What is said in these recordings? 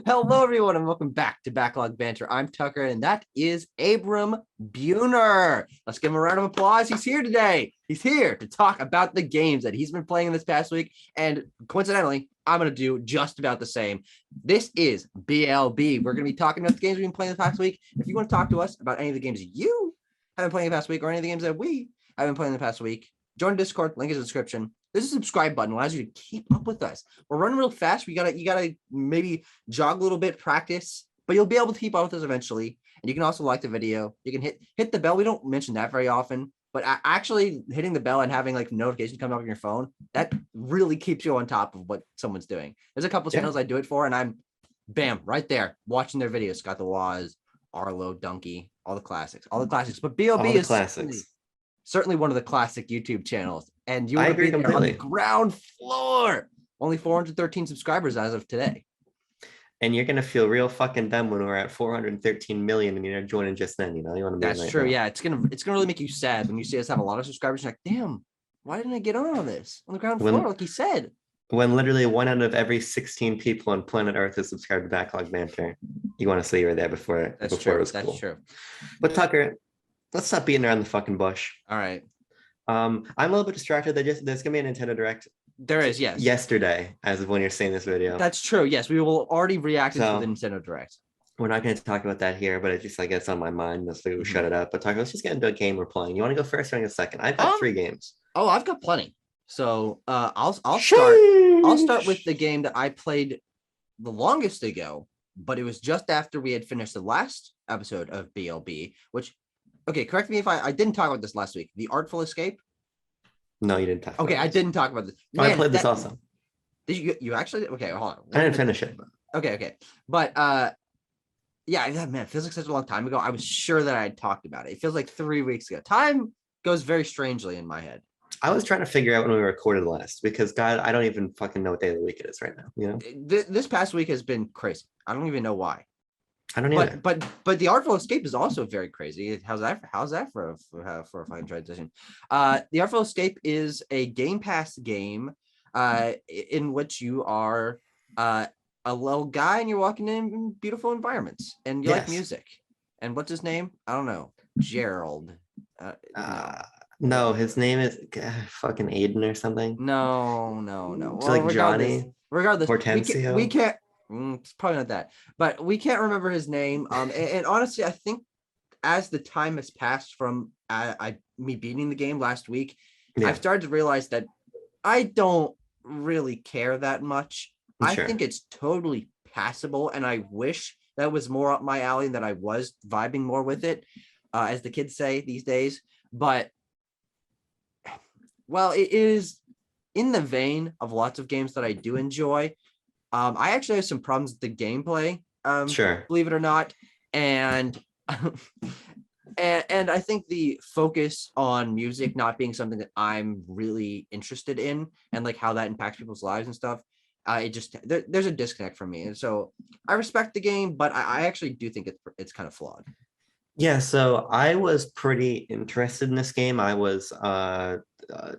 Hello, everyone, and welcome back to Backlog Banter. I'm Tucker, and that is Abram Buhner. Let's give him a round of applause. He's here today. He's here to talk about the games that he's been playing this past week, and coincidentally, I'm going to do just about the same. This is BLB. We're going to be talking about the games we've been playing this past week. If you want to talk to us about any of the games you have been playing the past week or any of the games that we have been playing the past week, join Discord. Link is in the description. There's a subscribe button, allows you to keep up with us. We're running real fast. You gotta maybe jog a little bit, practice, but you'll be able to keep up with us eventually. And you can also like the video. You can hit the bell. We don't mention that very often, but actually hitting the bell and having like notifications come up on your phone, that really keeps you on top of what someone's doing. There's a couple channels I do it for, and I'm bam right there watching their videos. Scott the Waz, Arlo, Donkey, all the classics. But BLB is classics. Certainly one of the classic YouTube channels. And you want to be there on the ground floor. Only 413 subscribers as of today. And you're gonna feel real fucking dumb when we're at 413 million and you're joining just then. You want to be. That's true. Yeah, it's gonna really make you sad when you see us have a lot of subscribers. You're like, damn, why didn't I get on this on the ground floor? Like he said. When literally 1 out of every 16 people on planet Earth is subscribed to Backlog Banter, you want to say you were there before it was cool. That's true. But Tucker, let's stop beating around the fucking bush. All right. I'm a little bit distracted. There's gonna be a Nintendo Direct. There is, yes. Yesterday, as of when you're seeing this video. That's true. Yes, we will already react to the Nintendo Direct. We're not going to talk about that here, but it's just like it's on my mind. Let's shut it up. But Tucker, let's just get into a game we're playing. You want to go first or in a second? I've got 3 games. Oh, I've got plenty. So I'll start with the game that I played the longest ago, but it was just after we had finished the last episode of BLB, which. Okay, correct me if I didn't talk about this last week. The Artful Escape? No, you didn't talk about Okay, I didn't talk about this. Man, I played this also. Did you actually? Okay, hold on. I didn't finish it. Okay. But yeah, man, it feels like such a long time ago. I was sure that I had talked about it. It feels like 3 weeks ago. Time goes very strangely in my head. I was trying to figure out when we recorded last because God, I don't even fucking know what day of the week it is right now. This past week has been crazy. I don't even know why. I don't either. But the Artful Escape is also very crazy. How's that for a fine transition? The Artful Escape is a Game Pass game in which you are a little guy and you're walking in beautiful environments and you like music. And what's his name? I don't know. Gerald. No, his name is fucking Aiden or something. No. It's well, like Johnny. Regardless, Hortensio. We can't. It's probably not that, but we can't remember his name. And honestly, I think as the time has passed from me beating the game last week, I've started to realize that I don't really care that much. Sure. I think it's totally passable, and I wish that was more up my alley and that I was vibing more with it, as the kids say these days. But well, it is in the vein of lots of games that I do enjoy. I actually have some problems with the gameplay, sure, believe it or not, and and I think the focus on music not being something that I'm really interested in, and like how that impacts people's lives and stuff. There's a disconnect from me, and so I respect the game, but I actually do think it's kind of flawed. Yeah, so I was pretty interested in this game. I was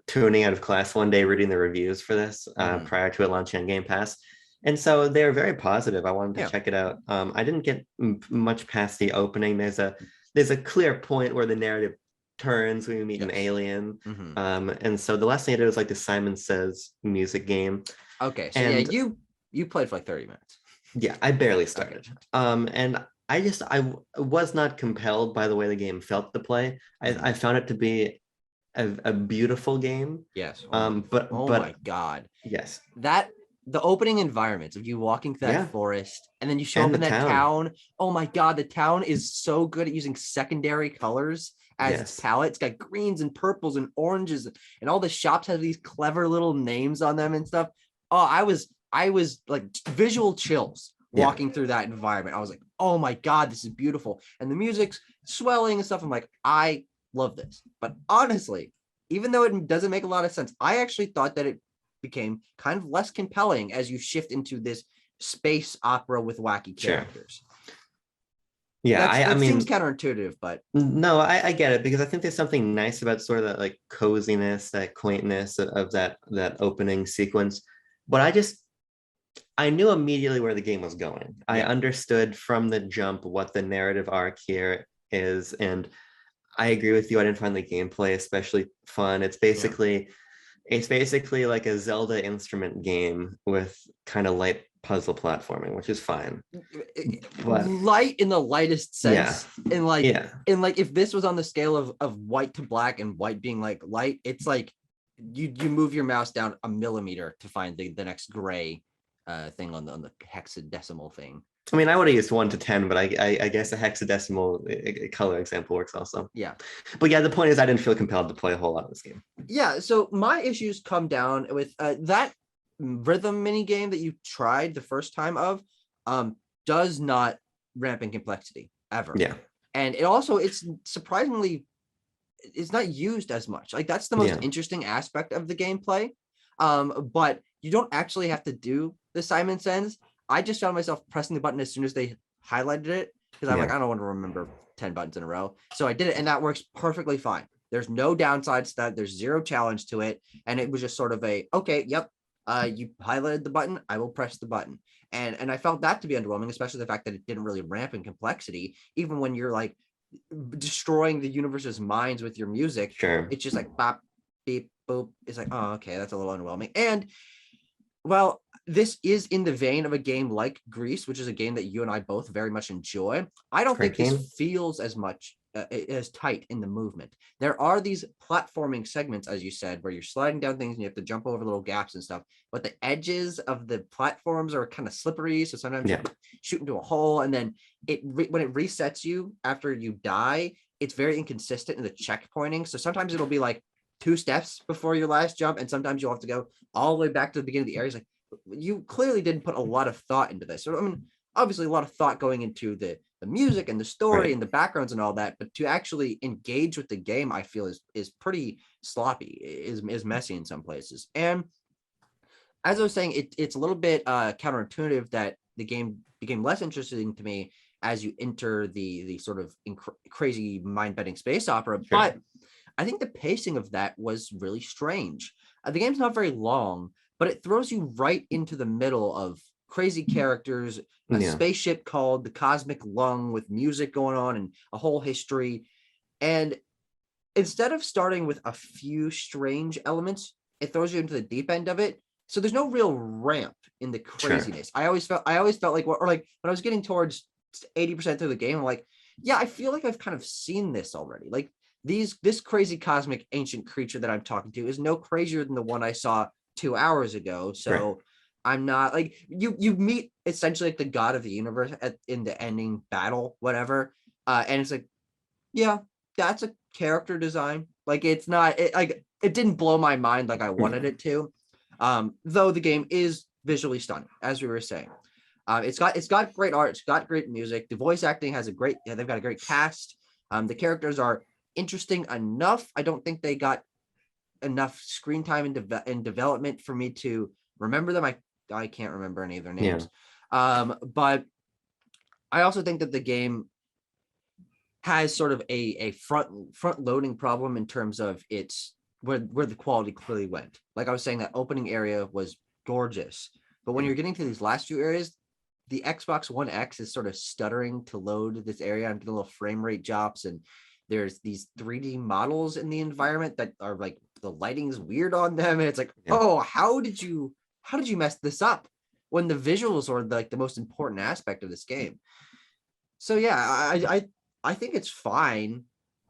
tuning out of class one day, reading the reviews for this prior to it launching on Game Pass. And so they're very positive. I wanted to check it out. I didn't get much past the opening. There's a clear point where the narrative turns when we meet an alien. And so the last thing I did was like the Simon Says music game. Okay, so you played for like 30 minutes. Yeah, I barely started. Okay. And I was not compelled by the way the game felt to play. I found it to be a beautiful game. Yes. But my God. Yes. The opening environments of you walking through that forest and then you show up in that town. Oh my God, the town is so good at using secondary colors as its palette. It's got greens and purples and oranges, and all the shops have these clever little names on them and stuff. Oh, I was like visual chills walking through that environment. I was like, oh my God, this is beautiful. And the music's swelling and stuff. I'm like, I love this. But honestly, even though it doesn't make a lot of sense, I actually thought that it became kind of less compelling as you shift into this space opera with wacky characters. Yeah, I mean, seems counterintuitive, but no, I get it, because I think there's something nice about sort of that like coziness, that quaintness of that opening sequence. But I just I knew immediately where the game was going. I Yeah. understood from the jump what the narrative arc here is, and I agree with you. I didn't find the gameplay especially fun. Yeah. It's basically like a Zelda instrument game with kind of light puzzle platforming, which is fine. But Light in the lightest yeah, sense. And like, yeah, if this was on the scale of white to black and white being like light, it's like you move your mouse down a millimeter to find the next gray thing on the hexadecimal thing. I mean, I would have used 1 to 10, but I guess a hexadecimal color example works also. Yeah. But yeah, the point is, I didn't feel compelled to play a whole lot of this game. Yeah. So my issues come down with that rhythm mini game that you tried the first time of does not ramp in complexity ever. Yeah. And it's surprisingly, it's not used as much. Like that's the most interesting aspect of the gameplay. But you don't actually have to do the Simon Says. I just found myself pressing the button as soon as they highlighted it because I'm like, I don't want to remember 10 buttons in a row. So I did it, and that works perfectly fine. There's no downsides to that. There's zero challenge to it. And it was just sort of okay, yep, you highlighted the button, I will press the button. And I felt that to be underwhelming, especially the fact that it didn't really ramp in complexity, even when you're like destroying the universe's minds with your music. Sure. It's just like bop, beep, boop. It's like, oh, okay, that's a little underwhelming. And well, this is in the vein of a game like Grease, which is a game that you and I both very much enjoy. I don't think this feels as much as tight in the movement. There are these platforming segments, as you said, where you're sliding down things and you have to jump over little gaps and stuff. But the edges of the platforms are kind of slippery, so sometimes you shoot into a hole, and then when it resets you after you die, it's very inconsistent in the checkpointing. So sometimes it'll be like 2 steps before your last jump, and sometimes you'll have to go all the way back to the beginning of the area. It's like, you clearly didn't put a lot of thought into this. So I mean, obviously a lot of thought going into the music and the story and the backgrounds and all that, but to actually engage with the game, I feel is pretty sloppy, is messy in some places. And as I was saying, it's a little bit counterintuitive that the game became less interesting to me as you enter the sort of crazy mind-bending space opera. But I think the pacing of that was really strange. The game's not very long, but it throws you right into the middle of crazy characters, a spaceship called the Cosmic Lung with music going on and a whole history. And instead of starting with a few strange elements, it throws you into the deep end of it. So there's no real ramp in the craziness. I always felt like, or like when I was getting towards 80% through the game, I'm like, yeah, I feel like I've kind of seen this already. Like this crazy cosmic ancient creature that I'm talking to is no crazier than the one I saw 2 hours ago. So I'm not like you meet essentially like the god of the universe in the ending battle, whatever. And it's like, yeah, that's a character design. Like it's not it didn't blow my mind like I wanted it to. Though the game is visually stunning, as we were saying. It's got great art, it's got great music. The voice acting has they've got a great cast. The characters are interesting enough. I don't think they got enough screen time in development for me to remember them. I can't remember any of their names. But I also think that the game has sort of a front loading problem in terms of its where the quality clearly went. Like I was saying, that opening area was gorgeous, but when you're getting to these last few areas, the Xbox One X is sort of stuttering to load this area. I'm getting little frame rate drops, and there's these 3D models in the environment that are like the lighting's weird on them, and it's like, oh, how did you mess this up when the visuals are like the most important aspect of this game? So yeah, I think it's fine,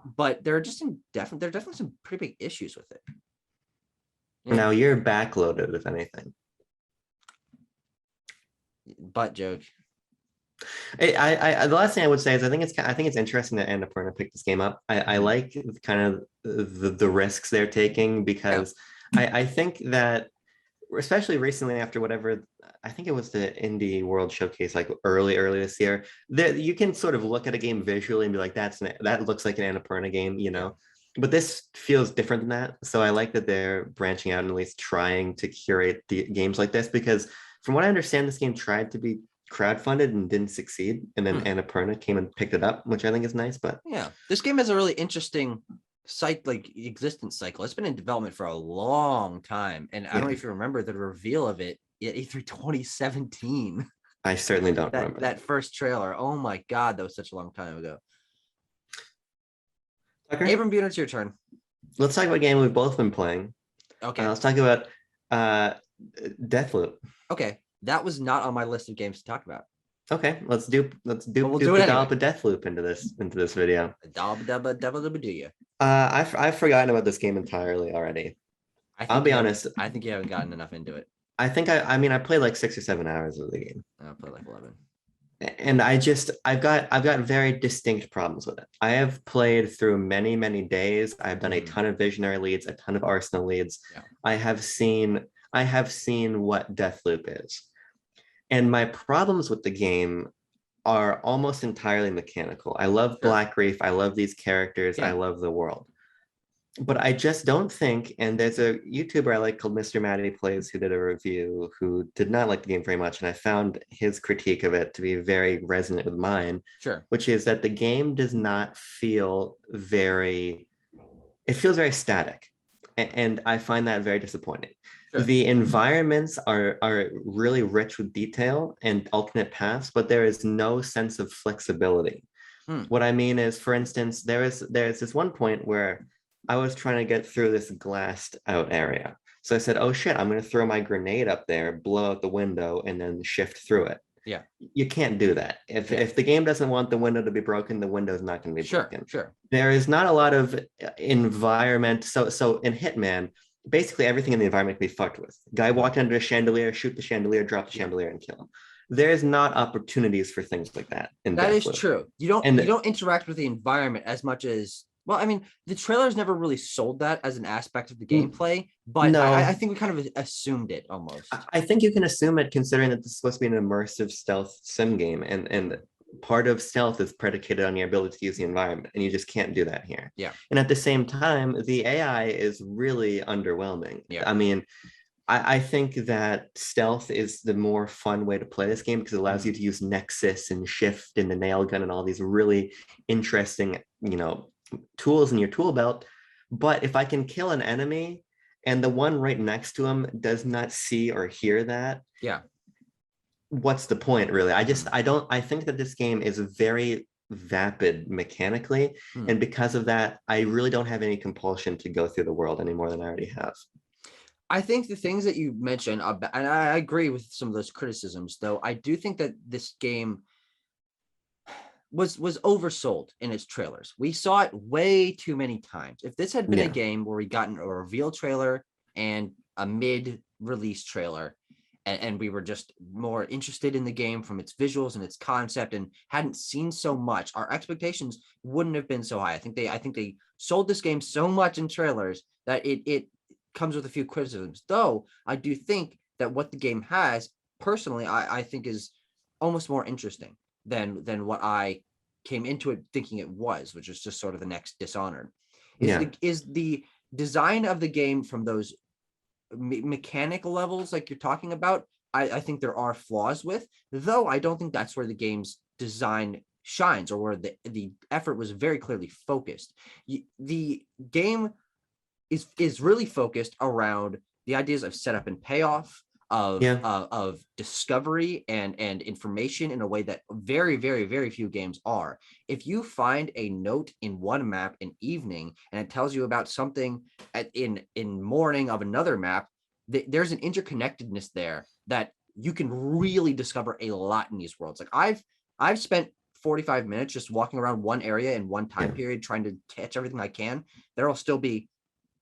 but there are definitely some pretty big issues with it. Now you're backloaded, if anything. Butt joke. The last thing I would say is I think it's interesting that Annapurna picked this game up. I like kind of the risks they're taking, because I think that, especially recently after whatever, I think it was the Indie World Showcase, like early this year, that you can sort of look at a game visually and be like, that looks like an Annapurna game, you know. But this feels different than that. So I like that they're branching out and at least trying to curate the games like this, because from what I understand, this game tried to be crowdfunded and didn't succeed, and then Annapurna came and picked it up, which I think is nice. But yeah, this game has a really interesting existence cycle. It's been in development for a long time, and I don't know if you remember the reveal of it at E3 2017. I certainly don't remember That first trailer. Oh my god, that was such a long time ago. Tucker, Abram Buhner, it's your turn. let's talk about a game we've both been playing. Okay. Let's talk about Deathloop. Okay. That was not on my list of games to talk about. Okay, let's do we'll the do it dollop anyway. of Deathloop into this video. Double do you? I've forgotten about this game entirely already. I'll be honest. I think you haven't gotten enough into it. I think I played like 6 or 7 hours of the game. I played like 11. And I've got very distinct problems with it. I have played through many days. I've done a ton of visionary leads, a ton of arsenal leads. Yeah. I have seen what Deathloop is. And my problems with the game are almost entirely mechanical. I love Black Reef. I love these characters. Yeah. I love the world. But I just don't think, and there's a YouTuber I like called Mr. Matty Plays who did a review who did not like the game very much. And I found his critique of it to be very resonant with mine. Sure. Which is that the game does not feel it feels very static. And I find that very disappointing. Sure. The environments are really rich with detail and alternate paths, but there is no sense of flexibility. What I mean is, for instance, there's this one point where I was trying to get through this glassed out area. So I said, oh shit, I'm going to throw my grenade up there, blow out the window, and then shift through it. Yeah. You can't do that. If the game doesn't want the window to be broken, the window is not going to be broken. Sure. There is not a lot of environment. So in Hitman, basically everything in the environment can be fucked with. Guy walked under a chandelier, shoot the chandelier, drop the chandelier, and kill him. There's not opportunities for things like that. That is true. You don't interact with the environment as much as, well, I mean, the trailers never really sold that as an aspect of the gameplay, but no. I think we kind of assumed it almost. I think you can assume it considering that this is supposed to be an immersive stealth sim game, and part of stealth is predicated on your ability to use the environment, and you just can't do that here. Yeah. And at the same time, the AI is really underwhelming. Yeah. I mean, I think that stealth is the more fun way to play this game because it allows you to use Nexus and Shift and the nail gun and all these really interesting, tools in your tool belt. But if I can kill an enemy and the one right next to him does not see or hear that, yeah, what's the point really? I think that this game is very vapid mechanically, and because of that, I really don't have any compulsion to go through the world any more than I already have. I think the things that you mentioned, and I agree with some of those criticisms, though I do think that this game was oversold in its trailers. We saw it way too many times. If this had been a game where we gotten a reveal trailer and a mid-release trailer, and we were just more interested in the game from its visuals and its concept and hadn't seen so much, our expectations wouldn't have been so high. I think they sold this game so much in trailers that it comes with a few criticisms, though I do think that what the game has, personally, I think is almost more interesting than what I came into it thinking it was, which is just sort of the next Dishonored. Is the design of the game from those mechanical levels like you're talking about, I think there are flaws with, though I don't think that's where the game's design shines or where the effort was very clearly focused. The game is really focused around the ideas of setup and payoff, of discovery and information in a way that very, very, very few games are. If you find a note in one map in evening and it tells you about something in morning of another map, there's an interconnectedness there that you can really discover a lot in these worlds. Like I've spent 45 minutes just walking around one area in one time period trying to catch everything I can. There'll still be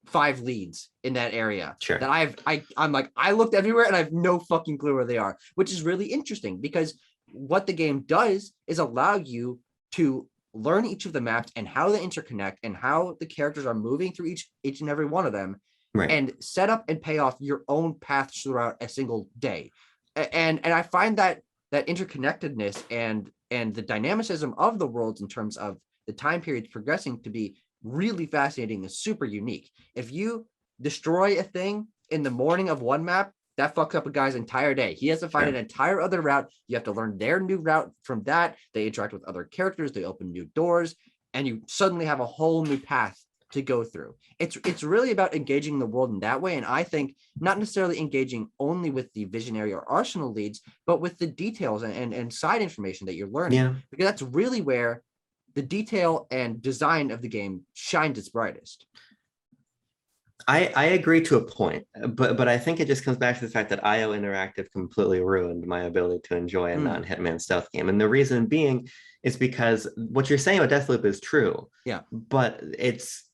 5 leads in that area that I'm like, I looked everywhere and I have no fucking clue where they are, which is really interesting because what the game does is allow you to learn each of the maps and how they interconnect and how the characters are moving through each and every one of them, and set up and pay off your own paths throughout a single day. And I find that interconnectedness and the dynamicism of the worlds in terms of the time periods progressing to be really fascinating and super unique. If you destroy a thing in the morning of one map, that fucks up a guy's entire day. He has to find an entire other route. You have to learn their new route from that. They interact with other characters. They open new doors, and you suddenly have a whole new path to go through. It's really about engaging the world in that way. And I think not necessarily engaging only with the visionary or arsenal leads, but with the details and side information that you're learning. Yeah. Because that's really where the detail and design of the game shines its brightest. I agree to a point, but I think it just comes back to the fact that IO Interactive completely ruined my ability to enjoy a non-Hitman stealth game. And the reason being is because what you're saying about Deathloop is true. Yeah. But it's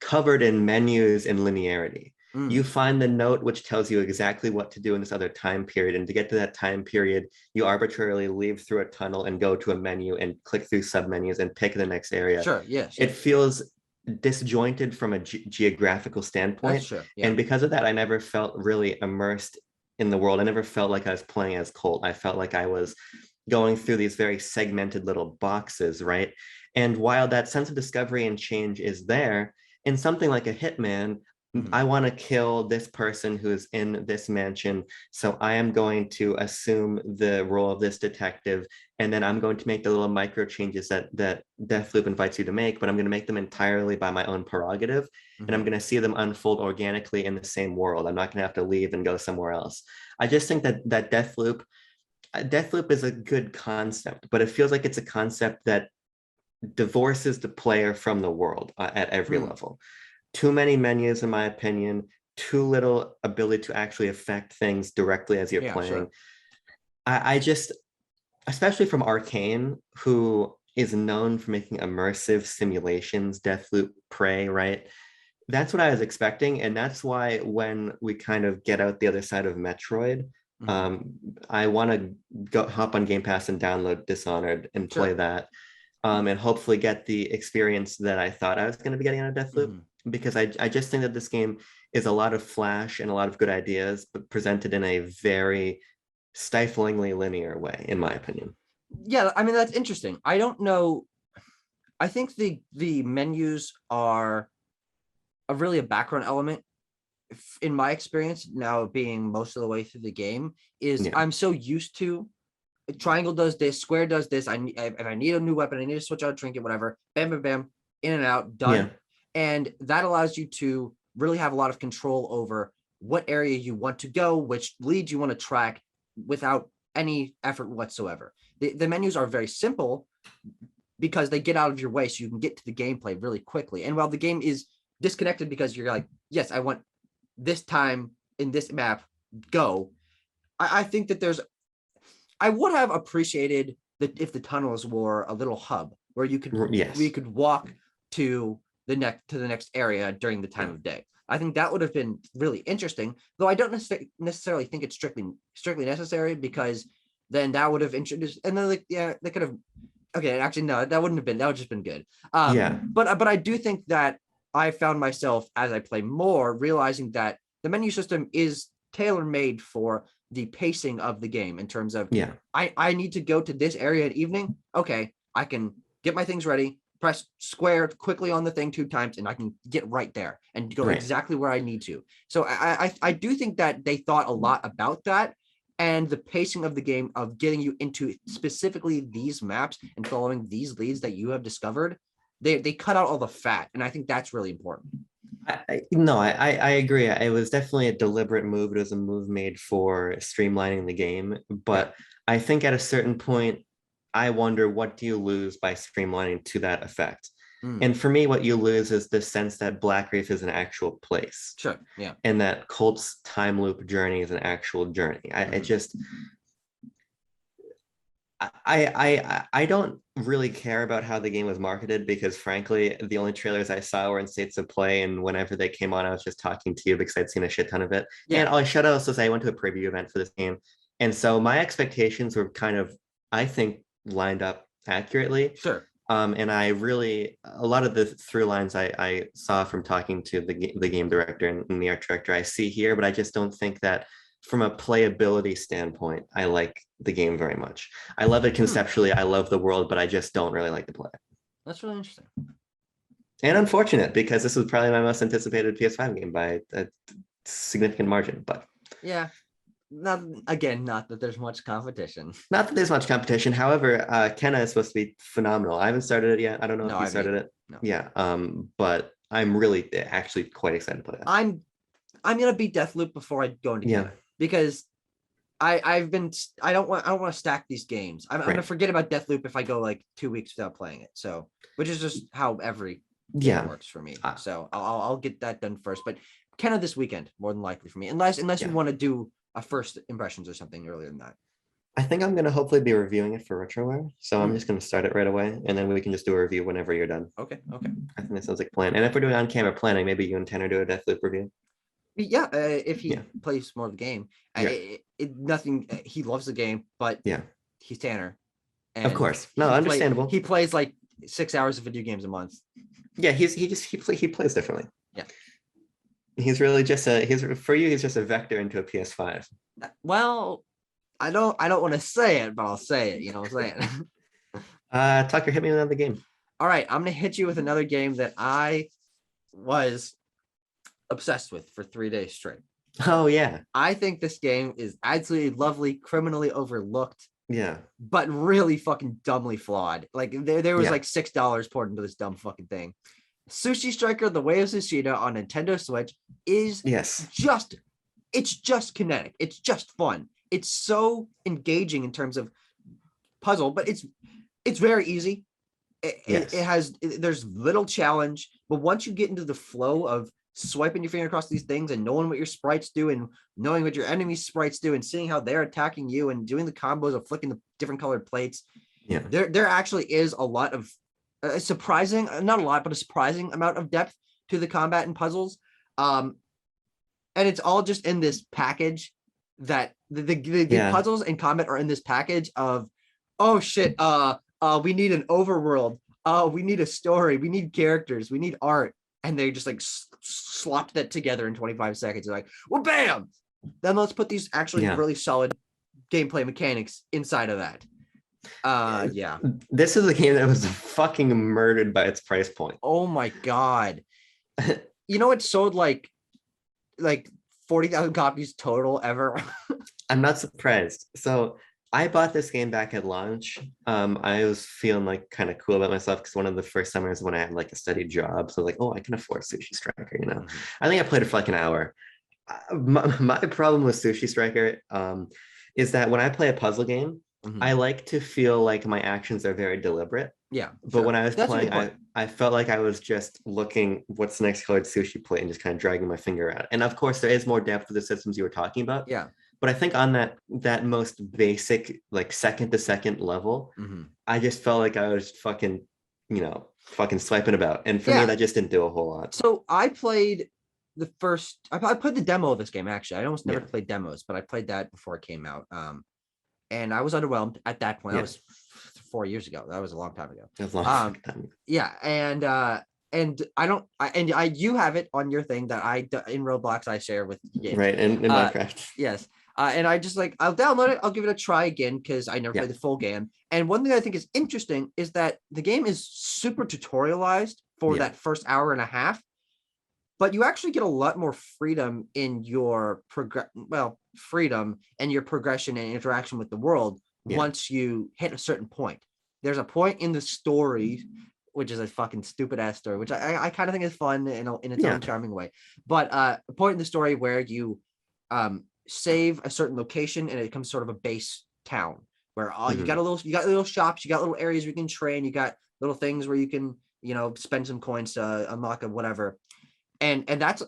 covered in menus and linearity. You find the note which tells you exactly what to do in this other time period. And to get to that time period, you arbitrarily leave through a tunnel and go to a menu and click through submenus and pick the next area. Sure, yes. It feels disjointed from a geographical standpoint. That's true. Yeah. And because of that, I never felt really immersed in the world. I never felt like I was playing as Colt. I felt like I was going through these very segmented little boxes, right? And while that sense of discovery and change is there, in something like a Hitman, I want to kill this person who's in this mansion. So I am going to assume the role of this detective. And then I'm going to make the little micro changes that Deathloop invites you to make, but I'm going to make them entirely by my own prerogative. And I'm going to see them unfold organically in the same world. I'm not going to have to leave and go somewhere else. I just think that Deathloop is a good concept, but it feels like it's a concept that divorces the player from the world at every level. Too many menus, in my opinion, too little ability to actually affect things directly as you're playing. Sure. I just, especially from Arcane, who is known for making immersive simulations, Deathloop, Prey, right? That's what I was expecting. And that's why when we kind of get out the other side of Metroid, I want to go hop on Game Pass and download Dishonored and play that. And hopefully get the experience that I thought I was going to be getting out of Deathloop. Because I just think that this game is a lot of flash and a lot of good ideas, but presented in a very stiflingly linear way, in my opinion. Yeah, I mean, that's interesting. I don't know. I think the menus are really a background element. In my experience, now being most of the way through the game, I'm so used to triangle does this, square does this. If I need a new weapon, I need to switch out a trinket, whatever. Bam, bam, bam, in and out, done. Yeah. And that allows you to really have a lot of control over what area you want to go, which leads you want to track without any effort whatsoever. The menus are very simple because they get out of your way so you can get to the gameplay really quickly. And while the game is disconnected because you're like, yes, I want this time in this map, go. I think that I would have appreciated that if the tunnels were a little hub where you could walk to the next area during the time of day. I think that would have been really interesting, though I don't necessarily think it's strictly necessary, because then that would have introduced, and then they could have, okay, actually no, that would have just been good. But I do think that I found myself, as I play more, realizing that the menu system is tailor-made for the pacing of the game in terms of, I need to go to this area at evening. Okay, I can get my things ready, press square quickly on the thing 2 times, and I can get right there and go exactly where I need to. So I do think that they thought a lot about that, and the pacing of the game of getting you into specifically these maps and following these leads that you have discovered. They cut out all the fat, and I think that's really important. I agree. It was definitely a deliberate move. It was a move made for streamlining the game. But I think at a certain point, I wonder, what do you lose by streamlining to that effect? And for me, what you lose is the sense that Black Reef is an actual place. Sure, yeah. And that Colt's time loop journey is an actual journey. I don't really care about how the game was marketed, because frankly, the only trailers I saw were in States of Play, and whenever they came on, I was just talking to you because I'd seen a shit ton of it. And I should also say I went to a preview event for this game. And so my expectations were kind of, I think, lined up accurately. Sure. And I really, a lot of the through lines I saw from talking to the game director and the art director I see here, but I just don't think that from a playability standpoint, I like the game very much. I love it conceptually. I love the world, but I just don't really like to play it. That's really interesting. And unfortunate, because this was probably my most anticipated PS5 game by a significant margin. But yeah, not that there's much competition. Not that there's much competition. However, Kenna is supposed to be phenomenal. I haven't started it yet. I don't know No, if I you haven't started either. it. No. Yeah. But I'm really actually quite excited to play that. I'm gonna beat Deathloop before I go into Yeah. Kenna because I don't want to stack these games. I'm gonna Right. forget about Deathloop if I go like 2 weeks without playing it. So, which is just how every game Yeah. works for me. Uh, So I'll get that done first. But Kenna this weekend, more than likely for me, unless we yeah. want to do a first impressions or something earlier than that. I think I'm gonna hopefully be reviewing it for RetroWare. So I'm Hmm. just gonna start it right away, and then we can just do a review whenever you're done. Okay. I think that sounds like a plan. And if we're doing on-camera planning, maybe you and Tanner do a Deathloop review. Yeah, if he Yeah. plays more of the game, Yeah. nothing. He loves the game, but Yeah. he's Tanner, Of and course. No, understandable. he plays like 6 hours of video games a month. Yeah, he plays differently. Yeah. He's really just he's just a vector into a PS5. Well, I don't want to say it, but I'll say it. You know what I'm saying? Tucker, hit me with another game. All right, I'm gonna hit you with another game that I was obsessed with for 3 days straight. Oh yeah. I think this game is absolutely lovely, criminally overlooked, Yeah. but really fucking dumbly flawed. Like there was Yeah. like $6 poured into this dumb fucking thing. Sushi Striker: The Way of Sushido on Nintendo Switch is Yes. it's just kinetic. It's just fun. It's so engaging in terms of puzzle, but it's very easy. Yes. There's little challenge, but once you get into the flow of swiping your finger across these things and knowing what your sprites do and knowing what your enemy sprites do and seeing how they're attacking you and doing the combos of flicking the different colored plates, Yeah. there actually is a lot of not a lot, but a surprising amount of depth to the combat and puzzles. And it's all just in this package that the puzzles and combat are in this package of, oh shit, we need an overworld, we need a story, we need characters, we need art, and they just like slopped that together in 25 seconds. They're like, well, bam, then let's put these actually really solid gameplay mechanics inside of that. Yeah. This is a game that was fucking murdered by its price point. Oh my god. You know, it sold like 40,000 copies total ever. I'm not surprised. So I bought this game back at launch. I was feeling like kind of cool about myself because one of the first summers when I had like a steady job, so like, oh, I can afford Sushi Striker. You know, I think I played it for like an hour. My problem with Sushi Striker is that when I play a puzzle game, I like to feel like my actions are very deliberate. Yeah. But when I was playing, I felt like I was just looking what's the next colored sushi plate and just kind of dragging my finger out. And of course, there is more depth to the systems you were talking about. Yeah. But I think on that most basic, like second to second level, I just felt like I was fucking swiping about. And for me, that just didn't do a whole lot. So I played I played the demo of this game, actually. I almost never played demos, but I played that before it came out. And I was underwhelmed at that point. That was 4 years ago. That was a long time ago. That's a long time. Yeah, and you have it on your thing that in Roblox I share with games. Right, in Minecraft. Yes. And I just like, I'll download it. I'll give it a try again because I never played the full game. And one thing I think is interesting is that the game is super tutorialized for that first hour and a half, but you actually get a lot more freedom in your freedom and your progression and interaction with the world once you hit a certain point. There's a point in the story, which is a fucking stupid ass story, which I kind of think is fun in its own charming way. But a point in the story where you save a certain location and it becomes sort of a base town where you got little shops, you got little areas where you can train, you got little things where you can spend some coins to unlock a whatever, and that's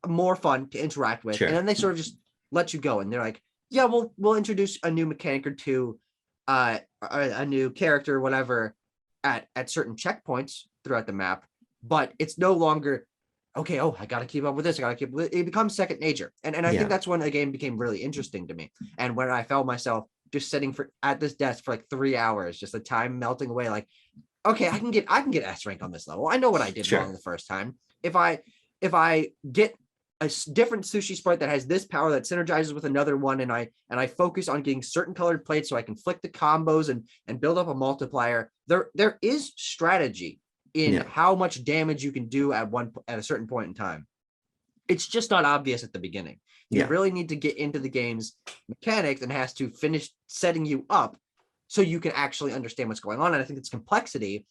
more fun to interact with. And then they sort of just let you go, and they're like, yeah, we'll introduce a new mechanic or two, a new character or whatever at certain checkpoints throughout the map, but it's no longer okay, I gotta keep up with this, it becomes second nature. And I think that's when the game became really interesting to me. And when I found myself just sitting at this desk for like 3 hours, just the time melting away, like, okay, I can get S rank on this level. I know what I did wrong the first time. If I get a different sushi sprite that has this power that synergizes with another one, and I focus on getting certain colored plates so I can flick the combos and build up a multiplier, there is strategy in how much damage you can do at a certain point in time. It's just not obvious at the beginning. You Yeah. really need to get into the game's mechanics and has to finish setting you up so you can actually understand what's going on. And I think its complexity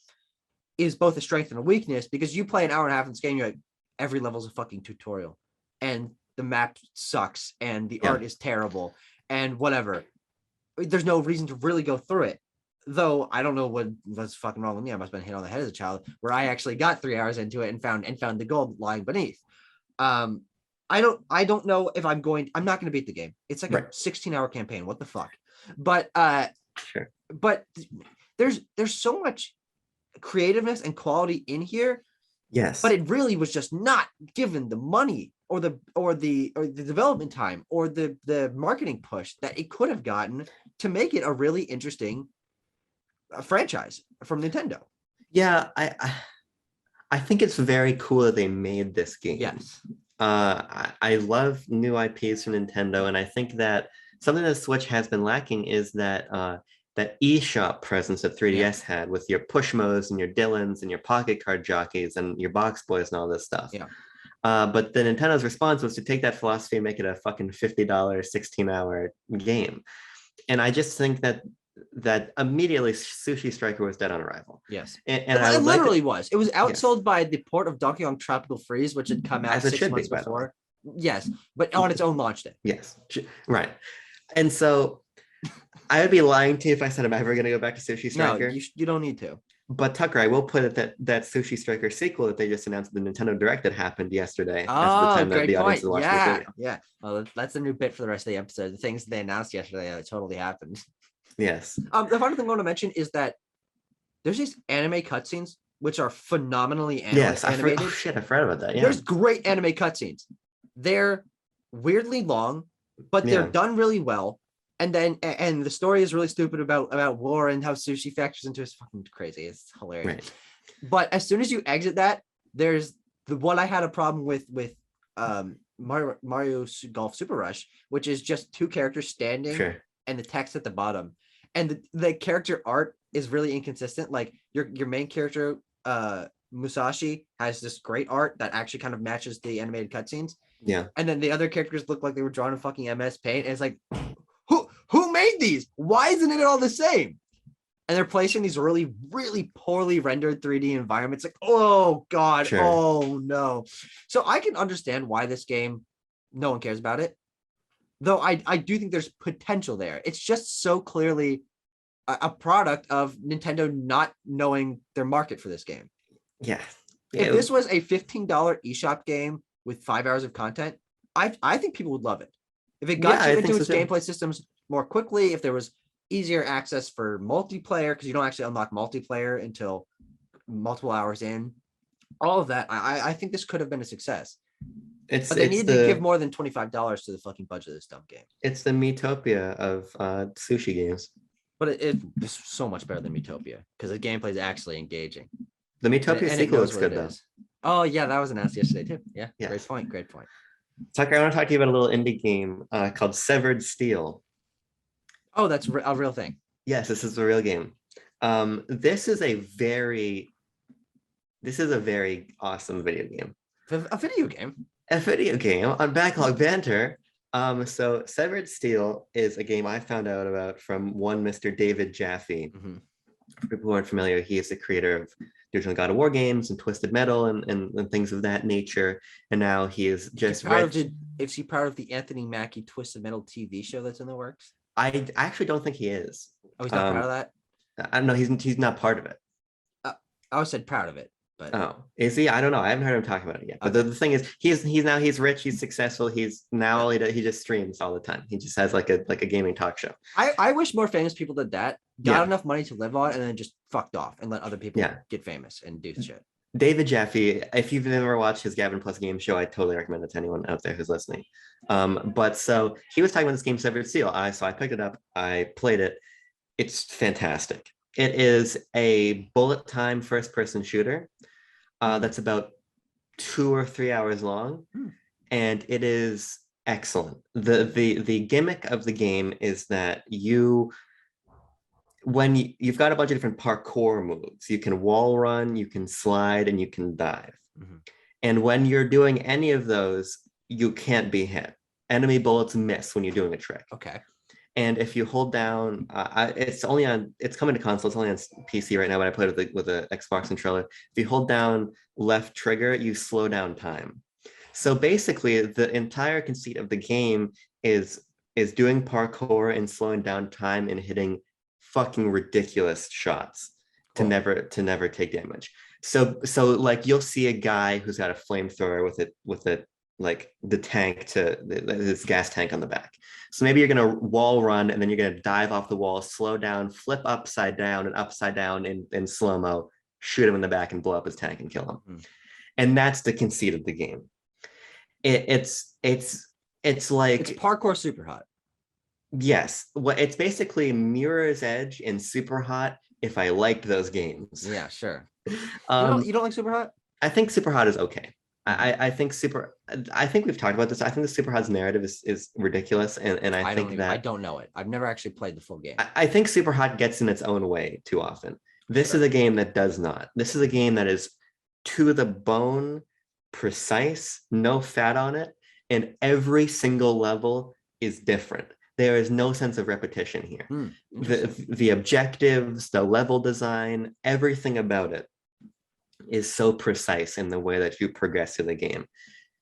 is both a strength and a weakness, because you play an hour and a half in this game, you're like, every level's a fucking tutorial, and the map sucks, and the art is terrible, and whatever. There's no reason to really go through it. Though I don't know what was fucking wrong with me. I must have been hit on the head as a child, where I actually got 3 hours into it and found the gold lying beneath. I don't know if I'm not going to beat the game. It's like a 16-hour campaign. What the fuck? But Sure. But there's so much creativeness and quality in here. Yes. But it really was just not given the money or the development time or the marketing push that it could have gotten to make it a really interesting franchise from Nintendo. Yeah, I think it's very cool that they made this game. Yes. I love new IPs from Nintendo, and I think that something that Switch has been lacking is that that eShop presence that 3DS had, with your Pushmos and your Dylans and your Pocket Card Jockeys and your Box Boys and all this stuff. Yeah. But the Nintendo's response was to take that philosophy and make it a fucking $50, 16-hour game. And I just think that immediately Sushi Striker was dead on arrival. Yes. And it literally was. It was outsold by the port of Donkey Kong Tropical Freeze, which had come out 6 months before. Yes, but on its own launch day. Yes, right. And so I would be lying to you if I said I'm ever going to go back to Sushi Striker. No, you don't need to. But Tucker, I will put it that Sushi Striker sequel that they just announced at the Nintendo Direct that happened yesterday. Oh, great point. Yeah. Well, that's the new bit for the rest of the episode. The things they announced yesterday that totally happened. Yes. The final thing I want to mention is that there's these anime cutscenes which are phenomenally animated. I forgot about that. Yeah. There's great anime cutscenes. They're weirdly long, but they're done really well. And the story is really stupid about war and how sushi factors into it's fucking crazy. It's hilarious. Right. But as soon as you exit that, there's the one I had a problem with Mario Golf Super Rush, which is just two characters standing and the text at the bottom. And the character art is really inconsistent. Like your main character, Musashi, has this great art that actually kind of matches the animated cutscenes. Yeah. And then the other characters look like they were drawn in fucking MS Paint. And it's like, who made these? Why isn't it all the same? And they're placing these really, really poorly rendered 3D environments. Like, oh God, oh no. So I can understand why this game, no one cares about it. Though I do think there's potential there. It's just so clearly a product of Nintendo not knowing their market for this game. Yeah. If this was a $15 eShop game with 5 hours of content, I think people would love it. If it got you into its gameplay systems more quickly, if there was easier access for multiplayer, because you don't actually unlock multiplayer until multiple hours in, all of that, I think this could have been a success. But they need to give more than $25 to the fucking budget of this dumb game. It's the Miitopia of sushi games. But it's so much better than Miitopia because the gameplay is actually engaging. The Miitopia sequel looks good though. Oh yeah, that was announced yesterday too. Yeah, yes. Great point. Tucker, I want to talk to you about a little indie game called Severed Steel. Oh, that's a real thing. Yes, this is a real game. This is a very awesome video game. A video game? A video game on Backlog Banter. So Severed Steel is a game I found out about from one Mr. David Jaffe. Mm-hmm. For people who aren't familiar, he is the creator of the original God of War games and Twisted Metal and things of that nature. And now he is just is he part of the Anthony Mackie Twisted Metal TV show that's in the works? I actually don't think he is. Oh, he's not proud of that? I don't know. He's not part of it. I always said proud of it. But is he? I don't know. I haven't heard him talking about it yet. But the thing is, he's rich, he's successful. He's now he just streams all the time. He just has like a gaming talk show. I wish more famous people did that. Got enough money to live on, and then just fucked off and let other people get famous and do shit. David Jaffe, if you've never watched his Gavin Plus game show, I totally recommend it to anyone out there who's listening. But so he was talking about this game Severed Steel. So I picked it up. I played it. It's fantastic. It is a bullet time first-person shooter. That's about 2 or 3 hours long, and it is excellent. The gimmick of the game is that you've got a bunch of different parkour moves. You can wall run, you can slide, and you can dive. Mm-hmm. And when you're doing any of those, you can't be hit. enemy bullets miss when you're doing a trick. Okay. And if you hold down, it's coming to console. It's only on PC right now, but I played with the Xbox controller. If you hold down left trigger, you slow down time. So basically, the entire conceit of the game is doing parkour and slowing down time and hitting fucking ridiculous shots to never take damage. So like you'll see a guy who's got a flamethrower with it like the tank to this gas tank on the back. So maybe you're gonna wall run and then you're gonna dive off the wall, slow down, flip upside down in slow-mo, shoot him in the back and blow up his tank and kill him. Mm. And that's the conceit of the game. It's like it's parkour super hot. Yes. Well, it's basically Mirror's Edge and Super Hot if I liked those games. Yeah, sure. You don't like Super Hot? I think Super Hot is okay. I think we've talked about this. I think the Super Hot's narrative is ridiculous, and I don't know it. I've never actually played the full game. I think Super Hot gets in its own way too often. This is a game that does not. This is a game that is to the bone, precise, no fat on it, and every single level is different. There is no sense of repetition here. The objectives, the level design, everything about it is so precise in the way that you progress through the game.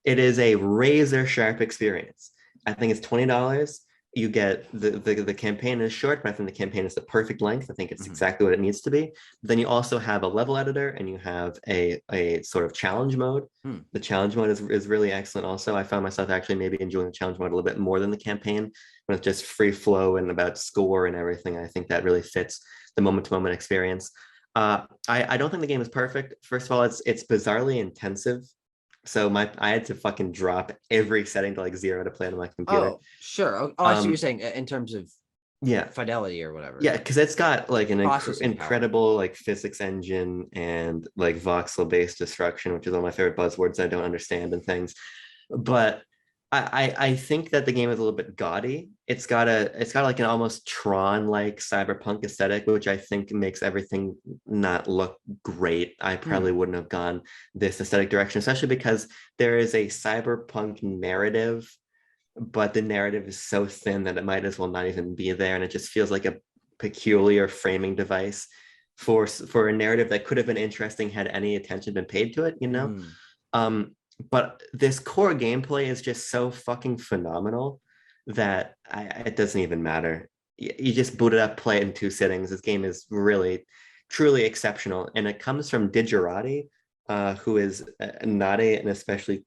It is a razor sharp experience. I think it's $20. You get the campaign is short, but I think the campaign is the perfect length. I think it's exactly what it needs to be. Then you also have a level editor and you have a sort of challenge mode. The challenge mode is really excellent also. I found myself actually maybe enjoying the challenge mode a little bit more than the campaign, when it's just free flow and about score and everything. I think that really fits the moment-to-moment experience. I don't think the game is perfect. First of all, it's bizarrely intensive. So I had to fucking drop every setting to like 0 to play on my computer. Oh, sure. Oh, I see what you're saying in terms of fidelity or whatever. Yeah, because it's got like an incredible like physics engine and like voxel-based destruction, which is one of my favorite buzzwords I don't understand and things. But I think that the game is a little bit gaudy. It's got like an almost Tron-like cyberpunk aesthetic, which I think makes everything not look great. I probably wouldn't have gone this aesthetic direction, especially because there is a cyberpunk narrative, but the narrative is so thin that it might as well not even be there, and it just feels like a peculiar framing device for a narrative that could have been interesting had any attention been paid to it, you know? But this core gameplay is just so fucking phenomenal that it doesn't even matter. You just boot it up, play it in 2 sittings. This game is really, truly exceptional. And it comes from Digerati, who is not an especially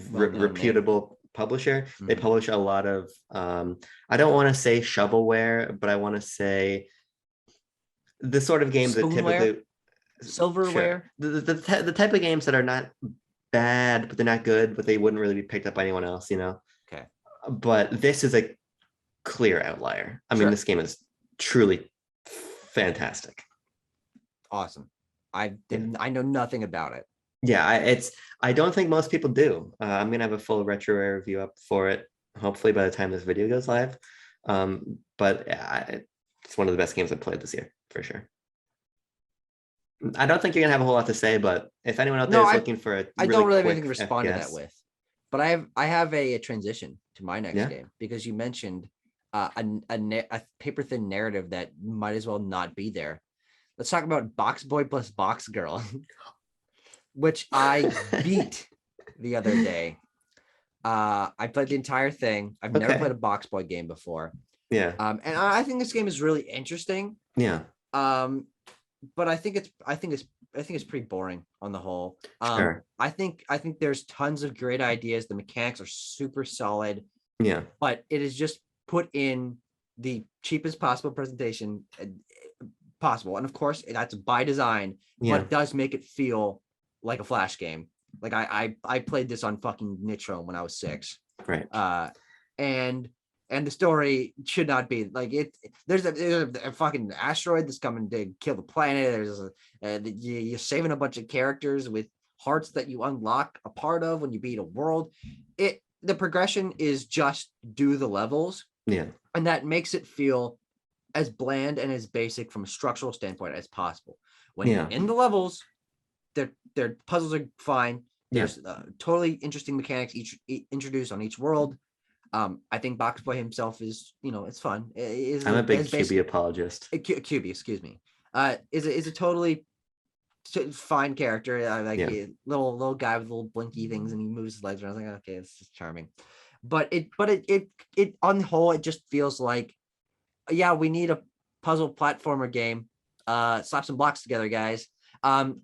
reputable publisher. They publish a lot of, I don't want to say shovelware, but I want to say the sort of games that typically... Silverware? Sure. The type of games that are not bad, but they're not good, but they wouldn't really be picked up by anyone else, you know? Okay. But this is a clear outlier. I mean, this game is truly fantastic. Awesome. I know nothing about it. Yeah, I don't think most people do. I'm gonna have a full retro review up for it, hopefully by the time this video goes live. But it's one of the best games I've played this year, for sure. I don't think you're gonna have a whole lot to say, but if anyone out there is looking for a I don't really have anything to respond FPS, to that with. But I have a transition to my next game, because you mentioned a paper thin narrative that might as well not be there. Let's talk about Boxboy plus Boxgirl, which I beat the other day. I played the entire thing. I've never played a Boxboy game before. Yeah. And I think this game is really interesting. Yeah. But I think it's pretty boring on the whole. Sure. I think there's tons of great ideas. The mechanics are super solid. Yeah. But it is just put in the cheapest possible presentation possible. And of course, that's by design, but it does make it feel like a Flash game. Like I played this on fucking Nitro when I was 6. Right. And the story should not be like it. There's a fucking asteroid that's coming to kill the planet. There's you're saving a bunch of characters with hearts that you unlock a part of when you beat a world. The progression is just do the levels. Yeah. And that makes it feel as bland and as basic from a structural standpoint as possible. When you're in the levels, their puzzles are fine. There's totally interesting mechanics introduced on each world. I think Boxboy himself is, it's fun. I'm a big QB apologist. QB, excuse me. Is a totally fine character. I like a little guy with little blinky things, and he moves his legs around. I was like, okay, it's just charming. But it on the whole, it just feels like, yeah, we need a puzzle platformer game. Slap some blocks together, guys. And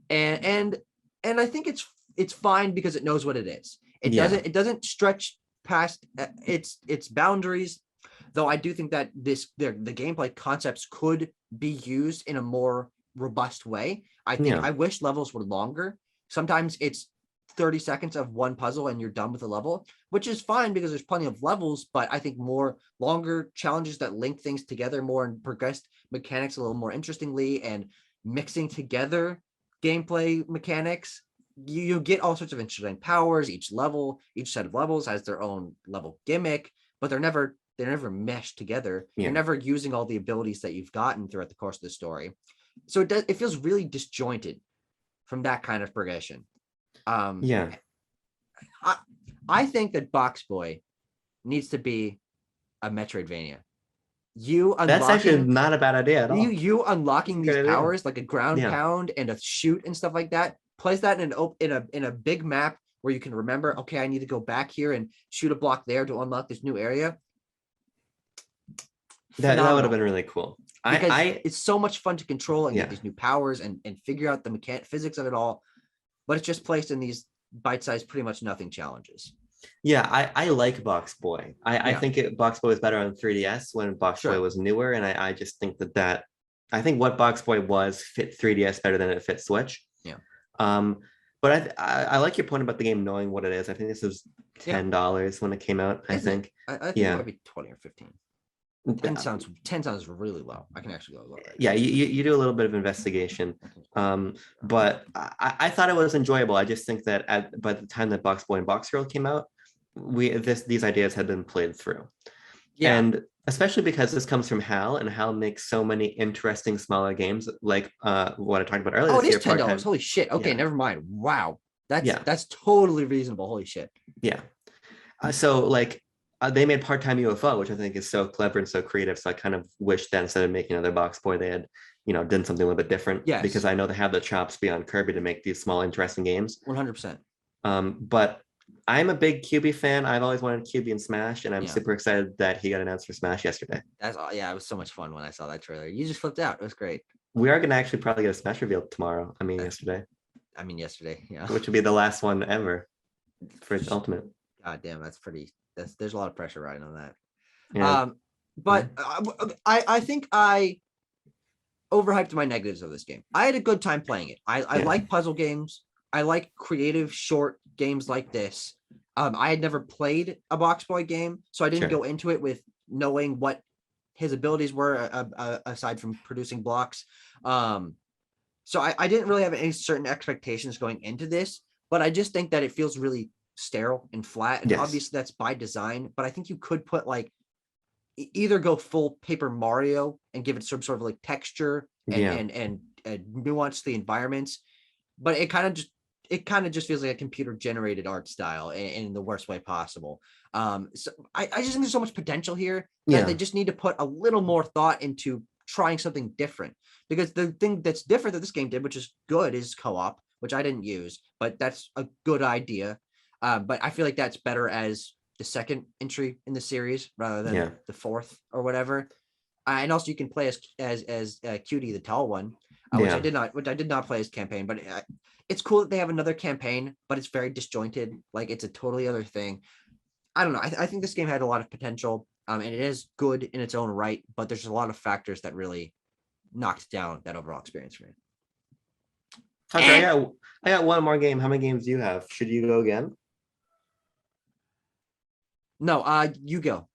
I think it's fine because it knows what it is. It doesn't stretch past its boundaries, though I do think that the gameplay concepts could be used in a more robust way. I wish levels were longer. Sometimes it's 30 seconds of one puzzle and you're done with the level, which is fine because there's plenty of levels, but I think more longer challenges that link things together more and progressed mechanics a little more interestingly, and mixing together gameplay mechanics, you get all sorts of interesting powers. Each set of levels has their own level gimmick, but they're never meshed together. You're never using all the abilities that you've gotten throughout the course of the story. So it feels really disjointed from that kind of progression. I think that Boxboy needs to be a Metroidvania. That's actually not a bad idea at all. You unlocking these powers like a ground pound and a shoot and stuff like that. Place that in a big map where you can remember, okay, I need to go back here and shoot a block there to unlock this new area. That would have been really cool. It's so much fun to control and get these new powers and figure out the physics of it all, but it's just placed in these bite-sized, pretty much nothing challenges. Yeah, I like Boxboy. I think Boxboy was better on 3DS when Boxboy was newer, and I just think that I think what Boxboy was fit 3DS better than it fit Switch. Yeah. But I like your point about the game knowing what it is. I think this was $10 when it came out. I think it might be 20 or 15. 10 sounds really low. I can actually go lower. Yeah, you do a little bit of investigation, but I thought it was enjoyable. I just think that by the time that Boxboy and Boxgirl came out, these ideas had been played through. Yeah. And especially because this comes from Hal, and Hal makes so many interesting smaller games like what I talked about earlier. Oh, it is $10. Holy shit. Okay, never mind. Wow. That's totally reasonable. Holy shit. Yeah. So like they made Part-Time UFO, which I think is so clever and so creative. So I kind of wish that instead of making another Boxboy, they had, done something a little bit different. Yes. Because I know they have the chops beyond Kirby to make these small, interesting games. 100%. But I'm a big QB fan. I've always wanted QB in Smash, and I'm super excited that he got announced for Smash yesterday. It was so much fun when I saw that trailer. You just flipped out. It was great. We are going to actually probably get a Smash reveal tomorrow. Yesterday. Yesterday, yeah. Which would be the last one ever for its Ultimate. God damn, there's a lot of pressure riding on that. Yeah. But I think I overhyped my negatives of this game. I had a good time playing it. I like puzzle games. I like creative short games like this. I had never played a Boxboy game, so I didn't go into it with knowing what his abilities were aside from producing blocks. So I didn't really have any certain expectations going into this, but I just think that it feels really sterile and flat, and obviously that's by design. But I think you could put like either go full Paper Mario and give it some sort of like texture and nuance the environments, but it kind of just feels like a computer generated art style in the worst way possible. So I just think there's so much potential here that they just need to put a little more thought into trying something different, because the thing that's different that this game did, which is good, is co-op, which I didn't use, but that's a good idea. But I feel like that's better as the second entry in the series rather than the fourth or whatever. And also you can play as Cutie, the tall one, which I did not play as campaign, but it's cool that they have another campaign, but it's very disjointed. Like it's a totally other thing. I don't know. I think this game had a lot of potential, and it is good in its own right, but there's a lot of factors that really knocked down that overall experience for me. Okay, I got one more game. How many games do you have? Should you go again? No, you go.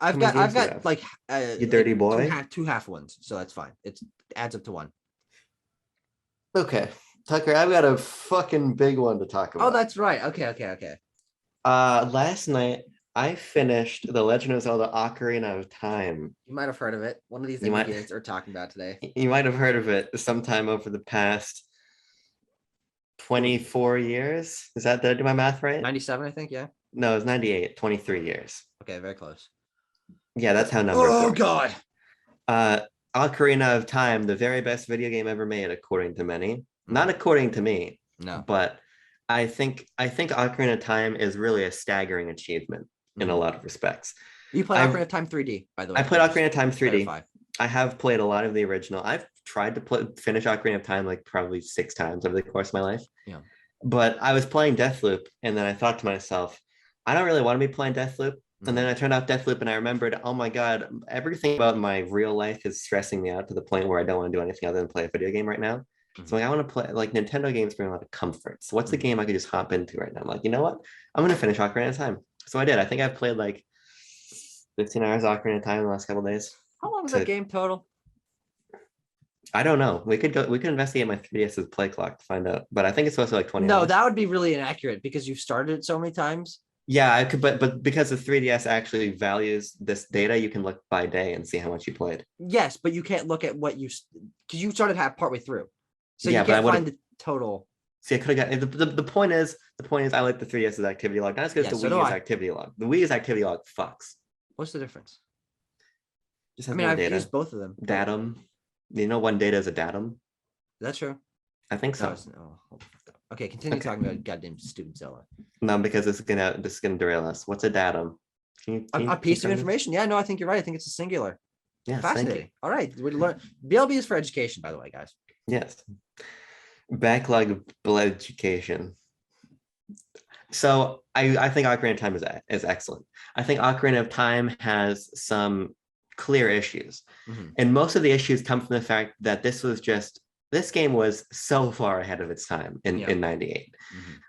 I've got like you dirty boy. Two half ones, so that's fine. It adds up to one. Okay, Tucker, I've got a fucking big one to talk about. Oh, that's right. Okay. Last night I finished The Legend of Zelda: Ocarina of Time. You might have heard of it. One of these idiots are talking about today. You might have heard of it sometime over the past 24 years. Is that, did I do my math right? 97, I think. Yeah. No, it was 98, 23 years. Okay, very close. Yeah, that's how numbers Oh work. God. Ocarina of Time, the very best video game ever made, according to many. Not according to me, No. but I think Ocarina of Time is really a staggering achievement in a lot of respects. You played Ocarina of Time 3D, by the way. I played Ocarina of Time 3D. Clarify. I have played a lot of the original. I've tried to finish Ocarina of Time like probably 6 times over the course of my life. Yeah. But I was playing Deathloop, and then I thought to myself, I don't really want to be playing Deathloop. And then I turned off Deathloop, and I remembered, oh my God, everything about my real life is stressing me out to the point where I don't want to do anything other than play a video game right now. So like, I want to play, like, Nintendo games bring a lot of comfort. So what's the game I could just hop into right now? I'm like, you know what? I'm going to finish Ocarina of Time. So I did. I think I've played like 15 hours of Ocarina of Time in the last couple of days. How long was that game total? I don't know. We could investigate my 3DS's play clock to find out. But I think it's supposed to be like 20 No, hours. that would be really inaccurate because you've started it so many times. Yeah, I could, but because the 3DS actually values this data, you can look by day and see how much you played. Yes, but you can't look at what because you started half partway through, so Yeah, you can't find the total. See, I could have got the point is I like the 3DS's activity log, not as good as the Wii's activity log. The Wii's activity log fucks. What's the difference? Just has I mean, more I've data. used both of them. Datum. You know, one data is a datum. That's true. I think so. Okay, continue talking about goddamn stupid Zelda. No, because this is gonna derail us. What's a datum? A piece of information. Yeah, no, I think you're right. I think it's a singular. Yeah, fascinating. All right, we learn. BLB is for education, by the way, guys. Yes. Backlog blood education. So I think Ocarina of Time is excellent. I think Ocarina of Time has some clear issues, and most of the issues come from the fact that this game was so far ahead of its time in 98.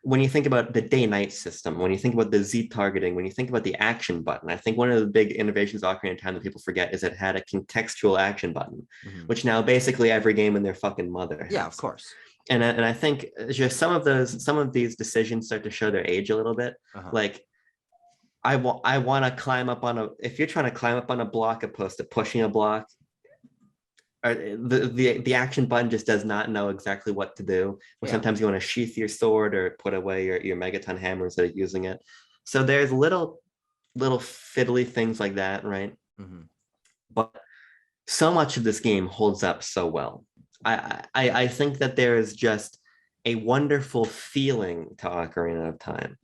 When you think about the day-night system, when you think about the Z targeting, when you think about the action button, I think one of the big innovations of Ocarina of Time that people forget is it had a contextual action button, which now basically every game in their fucking mother has. Yeah, of course. And I think just some of these decisions start to show their age a little bit. Like, I want to climb up on if you're trying to climb up on a block opposed to pushing a block, the action button just does not know exactly what to do. Or sometimes you want to sheath your sword or put away your megaton hammer instead of using it. So there's little fiddly things like that, right? But so much of this game holds up so well. I think that there is just a wonderful feeling to Ocarina of Time,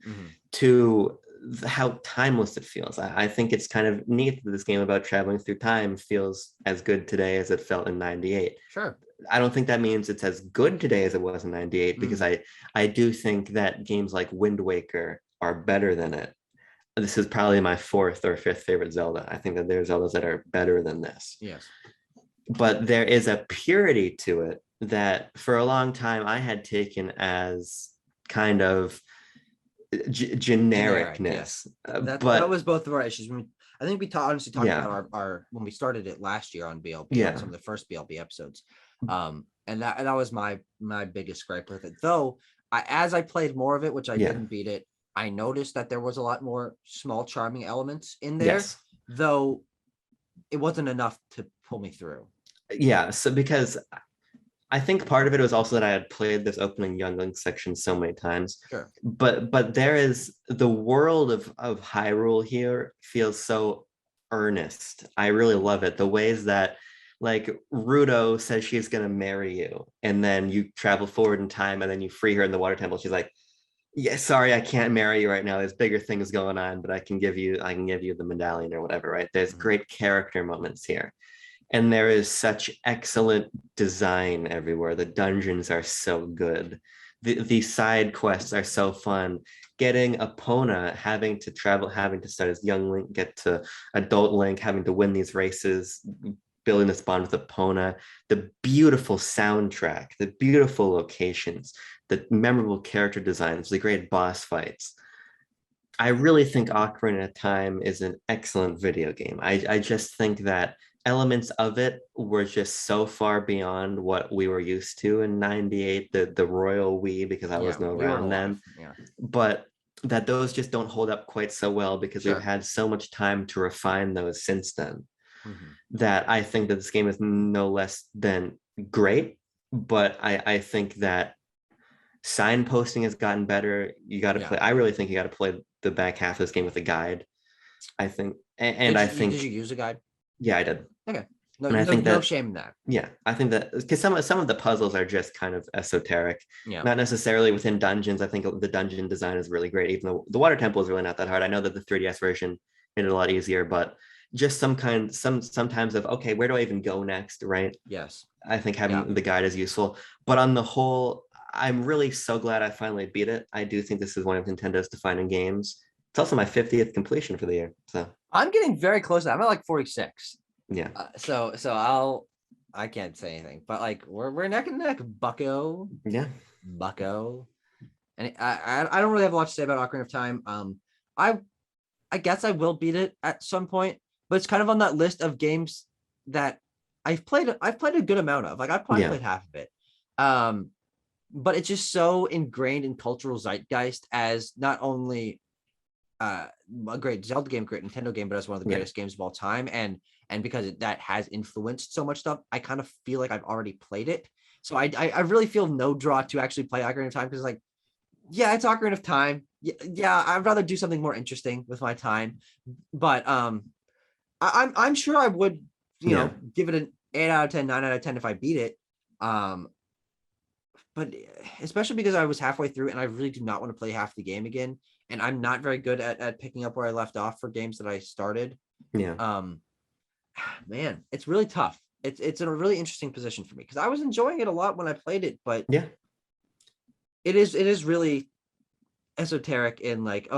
to how timeless it feels. I think it's kind of neat that this game about traveling through time feels as good today as it felt in 98. Sure. I don't think that means it's as good today as it was in 98, because I do think that games like Wind Waker are better than it. This is probably my 4th or 5th favorite Zelda. I think that there's Zeldas that are better than this. Yes. But there is a purity to it that for a long time I had taken as kind of genericness. That was both of our issues. I think we honestly talked about our when we started it last year on BLB, on some of the first BLB episodes. And that was my biggest gripe with it. Though as I played more of it, which I didn't beat it, I noticed that there was a lot more small charming elements in there, though it wasn't enough to pull me through. Yeah, so because I think part of it was also that I had played this opening Young Link section so many times. Sure. But there is the world of Hyrule here feels so earnest. I really love it. The ways that, like, Ruto says she's gonna marry you, and then you travel forward in time, and then you free her in the water temple. She's like, yeah, sorry, I can't marry you right now. There's bigger things going on, but I can give you the medallion or whatever, right? There's great character moments here. And there is such excellent design everywhere. The dungeons are so good. The side quests are so fun. Getting Epona, having to start as young Link, get to adult Link, having to win these races, building this bond with Epona, the beautiful soundtrack, the beautiful locations, the memorable character designs, the great boss fights. I really think Ocarina of Time is an excellent video game. I just think that elements of it were just so far beyond what we were used to in 98, the royal Wii, because I wasn't around then. But that those just don't hold up quite so well because we've had so much time to refine those since then. That I think that this game is no less than great, but I think that signposting has gotten better. You got to play. I really think you got to play the back half of this game with a guide. I think, and I think, did you use a guide? Yeah, I did. Okay. No, and I think no that, shame in that. Yeah, I think that because some of the puzzles are just kind of esoteric, Yeah. not necessarily within dungeons. I think the dungeon design is really great, even though the water temple is really not that hard. I know that the 3DS version made it a lot easier, but just sometimes of, okay, where do I even go next, right? Yes. I think having the guide is useful, but on the whole, I'm really so glad I finally beat it. I do think this is one of Nintendo's defining games. It's also my 50th completion for the year, so I'm getting very close. I'm at like 46. yeah. So I can't say anything, but like we're neck and neck, Bucko. Yeah. Bucko. And I don't really have a lot to say about Ocarina of Time. I guess I will beat it at some point, but it's kind of on that list of games that I've played a good amount of. Like I've probably played half of it. But it's just so ingrained in cultural zeitgeist as not only a great Zelda game, great Nintendo game, but as one of the greatest games of all time. And because that has influenced so much stuff, I kind of feel like I've already played it. So I really feel no draw to actually play Ocarina of Time because like, yeah, it's Ocarina of Time. Yeah, I'd rather do something more interesting with my time. But I'm sure I would, you know, give it an 8 out of 10, 9 out of 10 if I beat it. But especially because I was halfway through and I really do not want to play half the game again. And I'm not very good at picking up where I left off for games that I started. Yeah. Man, it's really tough. It's in a really interesting position for me because I was enjoying it a lot when I played it, but Yeah. it is really esoteric in like,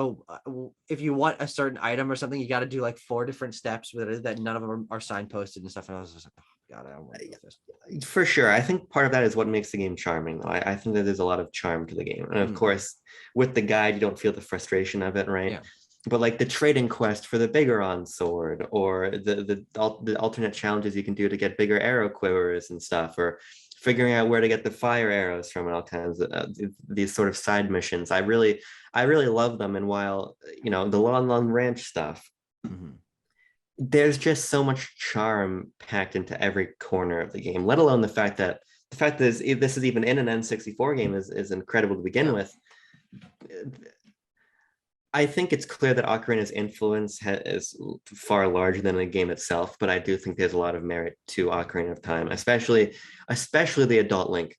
if you want a certain item or something, you got to do like 4 different steps with it that none of them are signposted and stuff. And I was just like, oh God, I don't want to do this. For sure. I think part of that is what makes the game charming. I think that there's a lot of charm to the game. And of course, with the guide, you don't feel the frustration of it, right? Yeah. But like the trading quest for the Bigoron sword, or the alternate challenges you can do to get bigger arrow quivers and stuff, or figuring out where to get the fire arrows from, and all kinds of these sort of side missions. I really love them. And while, you know, the Lon Lon Ranch stuff, there's just so much charm packed into every corner of the game, let alone the fact that this is even in an N64 game is incredible to begin with. I think it's clear that Ocarina's influence is far larger than the game itself, but I do think there's a lot of merit to Ocarina of Time, especially the adult Link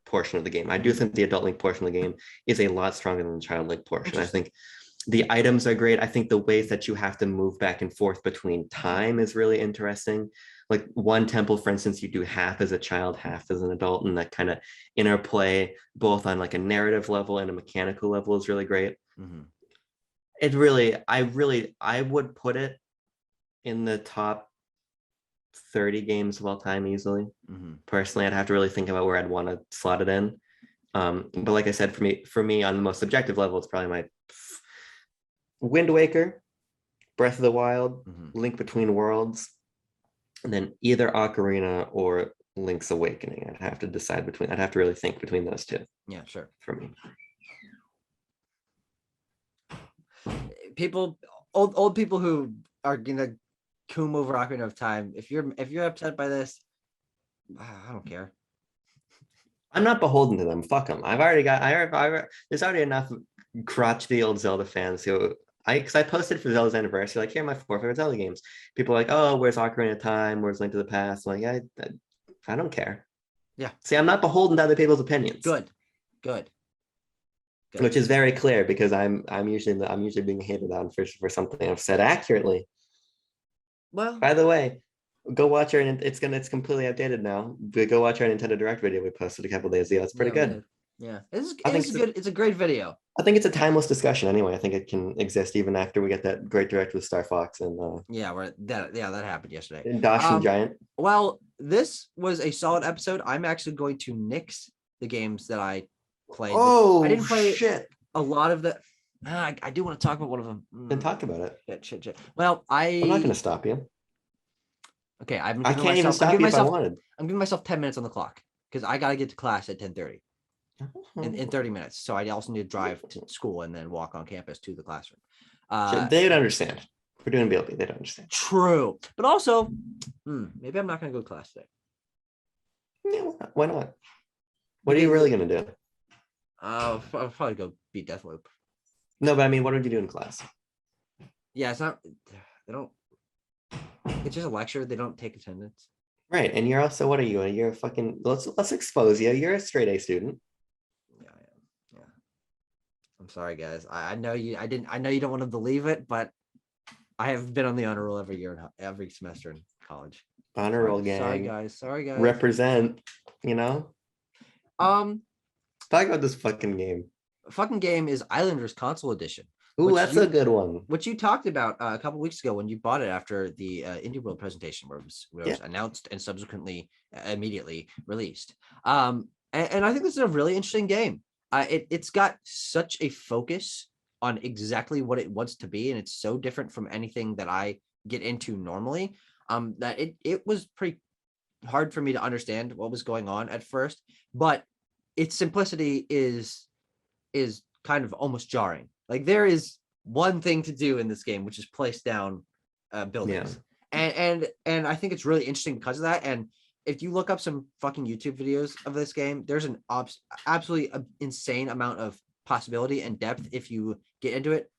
portion of the game. I do think the adult Link portion of the game is a lot stronger than the Child Link portion. I think the items are great. I think the ways that you have to move back and forth between time is really interesting. Like one temple, for instance, you do half as a child, half as an adult, and that kind of interplay both on like a narrative level and a mechanical level is really great. It really, I would put it in the top 30 games of all time easily. Personally, I'd have to really think about where I'd want to slot it in. But like I said, for me on the most subjective level, it's probably my Wind Waker, Breath of the Wild, Link Between Worlds, and then either Ocarina or Link's Awakening. I'd have to decide between. I'd have to really think between those two. Yeah, sure. For me. Old people who are gonna coom over Ocarina of Time, if you're upset by this, I don't care. I'm not beholden to them. Fuck them. There's already enough crotchety old Zelda fans who because I posted for Zelda's anniversary, like, here are my 4 favorite Zelda games. People are like, oh, where's Ocarina of Time? Where's Link to the Past? I'm like, I don't care. Yeah. See, I'm not beholden to other people's opinions. Good. Which is very clear because I'm usually being hated on for something I've said accurately. Well, by the way, go watch our. It's completely outdated now. But go watch our Nintendo Direct video we posted a couple days ago. It's pretty good. Yeah, it's good. It's a great video. I think it's a timeless discussion anyway. I think it can exist even after we get that great direct with Star Fox and that happened yesterday. And Dashi Giant. Well, this was a solid episode. I'm actually going to nix the games that I played. Oh, I didn't play shit. A lot of the. I do want to talk about one of them. Then talk about it. Shit. Well, I'm not going to stop you. Okay, I can't even stop you if I wanted. I'm giving myself 10 minutes on the clock because I got to get to class at 10:30. In 30 minutes. So I also need to drive to school and then walk on campus to the classroom. They'd understand. If we're doing BLB, they'd understand. True. But also, maybe I'm not going to go to class today. Yeah, why not? What are you really going to do? I'll probably go beat Deathloop. No, but I mean, what would you do in class? Yeah, it's not. They don't. It's just a lecture. They don't take attendance. Right, and you're also, what are you? You're a fucking, let's expose you. You're a straight A student. Yeah, I am. Yeah. I'm sorry, guys. I know you. I didn't. I know you don't want to believe it, but I have been on the honor roll every year, every semester in college. Honor roll gang. Sorry, guys. Sorry, guys. Represent, you know? Um, Talk about this fucking game. fucking game is Islanders Console Edition. Ooh, that's a good one. Which you talked about a couple weeks ago when you bought it after the Indie World presentation, where it was announced and subsequently immediately released. And I think this is a really interesting game. It's got such a focus on exactly what it wants to be, and it's so different from anything that I get into normally. That it was pretty hard for me to understand what was going on at first, but its simplicity is kind of almost jarring. Like, there is one thing to do in this game, which is place down buildings. And I think it's really interesting because of that. And if you look up some fucking YouTube videos of this game, there's an absolutely insane amount of possibility and depth if you get into it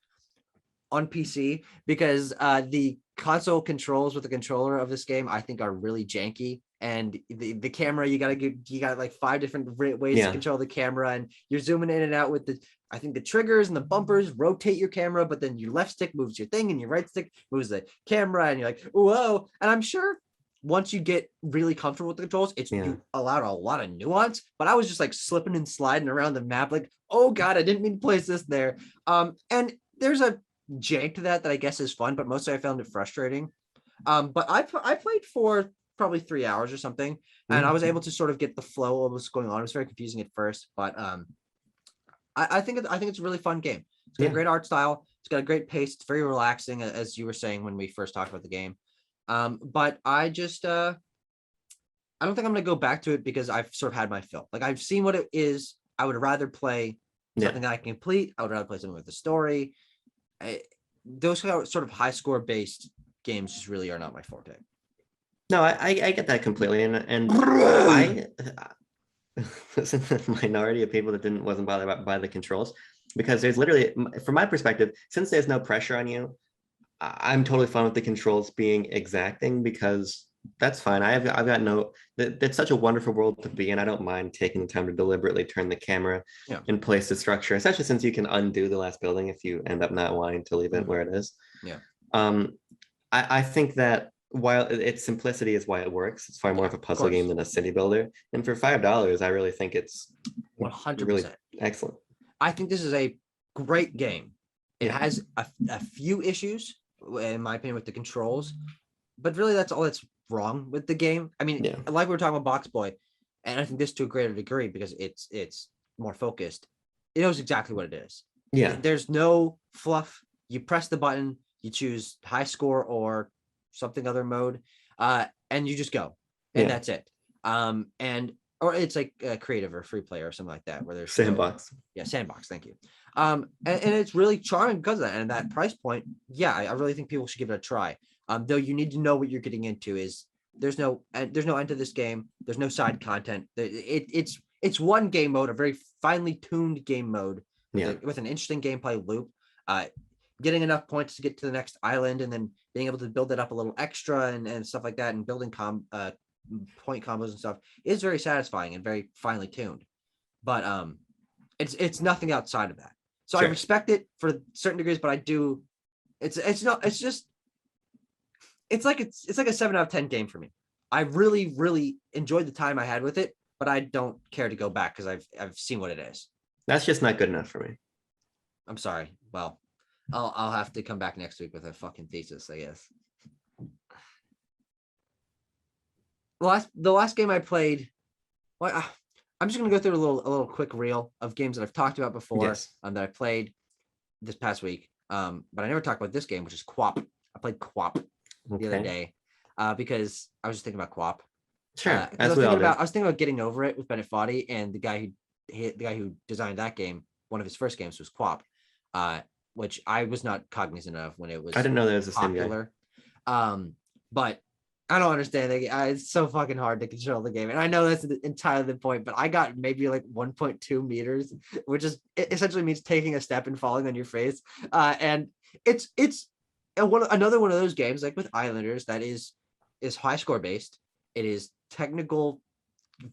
on PC, because the console controls with the controller of this game, I think, are really janky. And the camera, you got like 5 different ways to control the camera, and you're zooming in and out with I think the triggers and the bumpers rotate your camera, but then your left stick moves your thing and your right stick moves the camera, and you're like, whoa. And I'm sure once you get really comfortable with the controls, you allowed a lot of nuance, but I was just like slipping and sliding around the map like, oh God, I didn't mean to place this there. And there's a jank to that I guess is fun, but mostly I found it frustrating. But I played for probably 3 hours or something, and I was able to sort of get the flow of what's going on. It was very confusing at first, but I think it's a really fun game. It's got a great art style. It's got a great pace. It's very relaxing, as you were saying when we first talked about the game. But I just I don't think I'm gonna go back to it because I've sort of had my fill. Like, I've seen what it is. I would rather play something that I can complete. I would rather play something with a story. Those sort of high score based games just really are not my forte. No, I get that completely, and I was in the minority of people that wasn't bothered by the controls, because there's literally, from my perspective, since there's no pressure on you, I'm totally fine with the controls being exacting, because that's fine. I've got no, that's such a wonderful world to be in. I don't mind taking the time to deliberately turn the camera and place the structure, especially since you can undo the last building if you end up not wanting to leave it where it is. I think that while its simplicity is why it works, it's far more of a puzzle game than a city builder. And for $5, I really think it's 100% really excellent. I think this is a great game. It has a few issues, in my opinion, with the controls, but really that's all that's wrong with the game. I mean, like we were talking about Boxboy, and I think this to a greater degree because it's more focused. It knows exactly what it is. There's no fluff. You press the button, you choose high score or something other mode, and you just go, and that's it. Or it's like creative or free play or something like that, where there's sandbox. Sandbox. Thank you. And it's really charming because of that. And that price point, I really think people should give it a try. Though you need to know what you're getting into. Is there's no end to this game. There's no side content. It's one game mode, a very finely tuned game mode with an interesting gameplay loop. Getting enough points to get to the next island, and then being able to build it up a little extra and stuff like that, and building point combos and stuff is very satisfying and very finely tuned. But it's nothing outside of that. So I respect it for certain degrees, but I do. It's like a 7 out of 10 game for me. I really, really enjoyed the time I had with it, but I don't care to go back because I've seen what it is. That's just not good enough for me. I'm sorry. Well, I'll have to come back next week with a fucking thesis, I guess. The last game I played, well, I'm just gonna go through a little quick reel of games that I've talked about before, that I played this past week. But I never talked about this game, which is Quap. I played Quap the other day because I was just thinking about Quap. Sure. I was thinking about Getting Over It with Bennett Foddy, and the guy who designed that game, one of his first games was Quap, which I was not cognizant of when it was. I didn't know there was the same guy. But I don't understand. It's so fucking hard to control the game, and I know that's entirely the point. But I got maybe like 1.2 meters, which is it essentially means taking a step and falling on your face. And it's another one of those games like with Islanders that is high score based. It is technical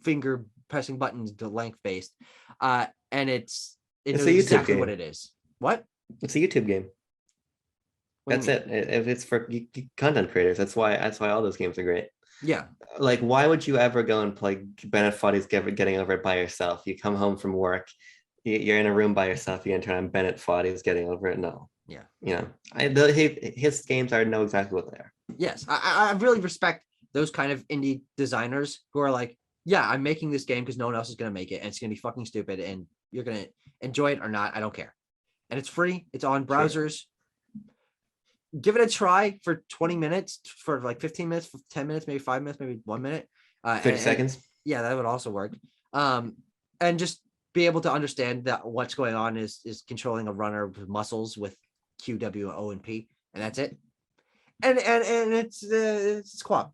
finger pressing buttons to length based, and it It's knows a YouTube exactly what game. it is. What? It's a YouTube game. What do That's you mean? it. It's for content creators. That's why all those games are great. Yeah, Like, why would you ever go and play Bennett Foddy's Getting Over It by yourself? You come home from work, you're in a room by yourself, you're gonna turn on Bennett Foddy's Getting Over It. No, yeah. his games are know exactly what they are. Yes, I really respect those kind of indie designers who are like, yeah, I'm making this game because no one else is gonna make it, and it's gonna be fucking stupid, and you're gonna enjoy it or not. I don't care, and it's free. It's on browsers. Give it a try for 20 minutes, for like 15 minutes, for 10 minutes, maybe 5 minutes, maybe 1 minute. 30 seconds. Yeah, that would also work. And just be able to understand that what's going on is controlling a runner with muscles with Q, W, O, and P, and that's it. And it's co-op.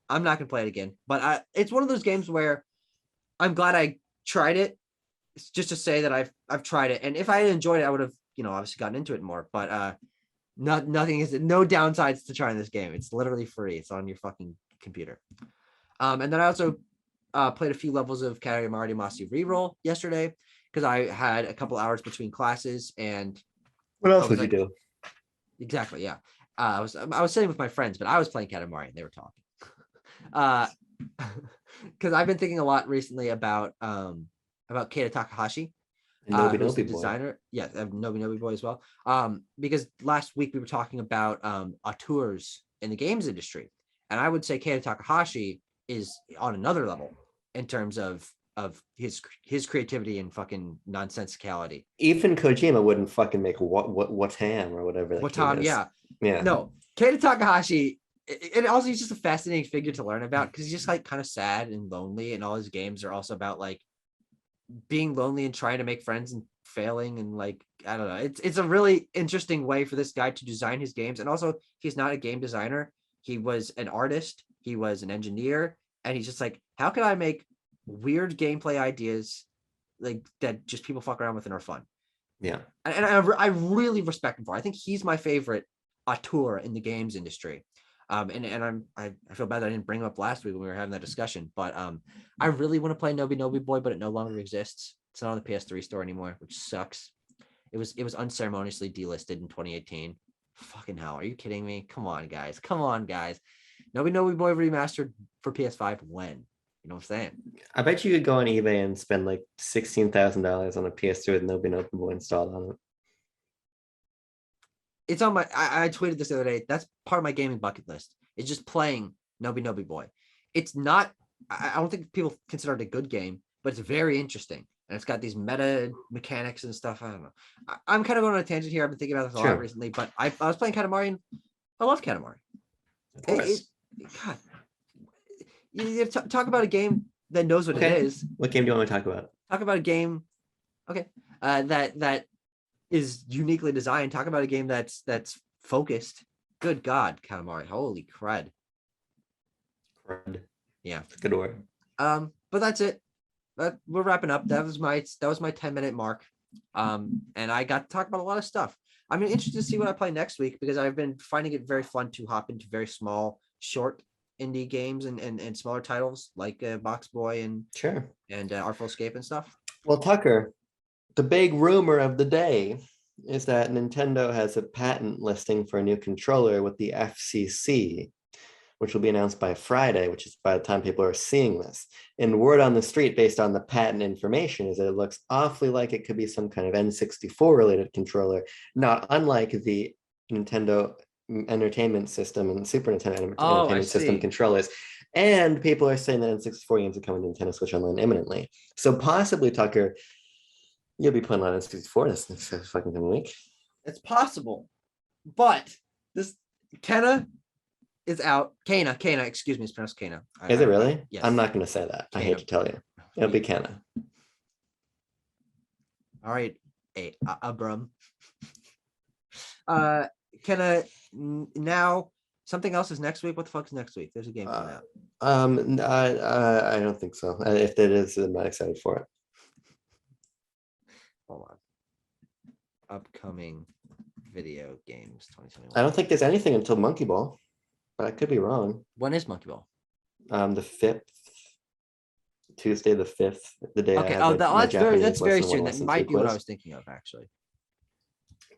I'm not gonna play it again, but it's one of those games where I'm glad I tried it, just to say that I've tried it, and if I had enjoyed it, I would have obviously gotten into it more. But nothing is no downsides to trying this game. It's literally free. It's on your fucking computer. And then I also played a few levels of Katamari Damacy REROLL yesterday because I had a couple hours between classes, and What I else was would you like, do? exactly, yeah. I was sitting with my friends, but I was playing Katamari and they were talking. Because I've been thinking a lot recently about Keita Takahashi, Nobi who's the Nobi Boy. designer. Yeah, Nobi Nobi Boy as well. Because last week we were talking about auteurs in the games industry, and I would say Keita Takahashi is on another level in terms of his creativity and fucking nonsensicality. Even Kojima wouldn't fucking make what's ham or whatever that What game Tom? is. Yeah, Yeah. no, Keita Takahashi. And also he's just a fascinating figure to learn about because he's just like kind of sad and lonely, and all his games are also about like being lonely and trying to make friends and failing, and like I don't know. It's a really interesting way for this guy to design his games. And also he's not a game designer. He was an artist, he was an engineer, and he's just like, how can I make weird gameplay ideas like that just people fuck around with and are fun? Yeah. And I really respect him for it. I think he's my favorite auteur in the games industry. And I feel bad that I didn't bring him up last week when we were having that discussion, but I really want to play Nobi Nobi Boy, but it no longer exists. It's not on the PS3 store anymore, which sucks. It was unceremoniously delisted in 2018. Fucking hell, are you kidding me? Come on, guys. Nobi Nobi Boy remastered for PS5 when? You know what I'm saying? I bet you could go on eBay and spend like $16,000 on a PS2 with Nobi Nobi Boy installed on it. It's on my I tweeted this the other day. That's part of my gaming bucket list. It's just playing Nobi Nobi Boy. It's not I don't think people consider it a good game, but it's very interesting. And it's got these meta mechanics and stuff. I don't know. I'm kind of going on a tangent here. I've been thinking about this a lot recently, but I was playing Katamari and I love Katamari. Of course. God, you talk about a game that knows what it is. What game do you want to talk about? Talk about a game, okay, that is uniquely designed. Talk about a game that's focused. Good God, Katamari, holy crud. Crud. Yeah, good word. But that's it. We're wrapping up. That was my 10-minute mark. And I got to talk about a lot of stuff. I'm interested to see what I play next week because I've been finding it very fun to hop into very small, short indie games and smaller titles like Boxboy and Artful Escape and stuff. Well, Tucker, the big rumor of the day is that Nintendo has a patent listing for a new controller with the FCC, which will be announced by Friday, which is by the time people are seeing this. And word on the street based on the patent information is that it looks awfully like it could be some kind of N64 related controller, not unlike the Nintendo Entertainment System and Super Nintendo Entertainment System controllers. And people are saying that N64 games are coming to Nintendo Switch Online imminently. So possibly, Tucker, you'll be playing on N64 this next fucking coming week. It's possible. But this Kenna is out. Kana, excuse me, it's pronounced Kana. Is it really? Yes. I'm not going to say that. Kana. I hate to tell you. It'll be Kana. All right, Abram. Kana now Something else is next week. What the fuck is next week? There's a game coming out. I don't think so. If it is, I'm not excited for it. Hold on. Upcoming video games 2021. I don't think there's anything until Monkey Ball, but I could be wrong. When is Monkey Ball? The 5th, Tuesday the 5th, the day. Okay. I had my That's very lesson, soon. one That lesson, might two be what I quiz. was thinking of, actually.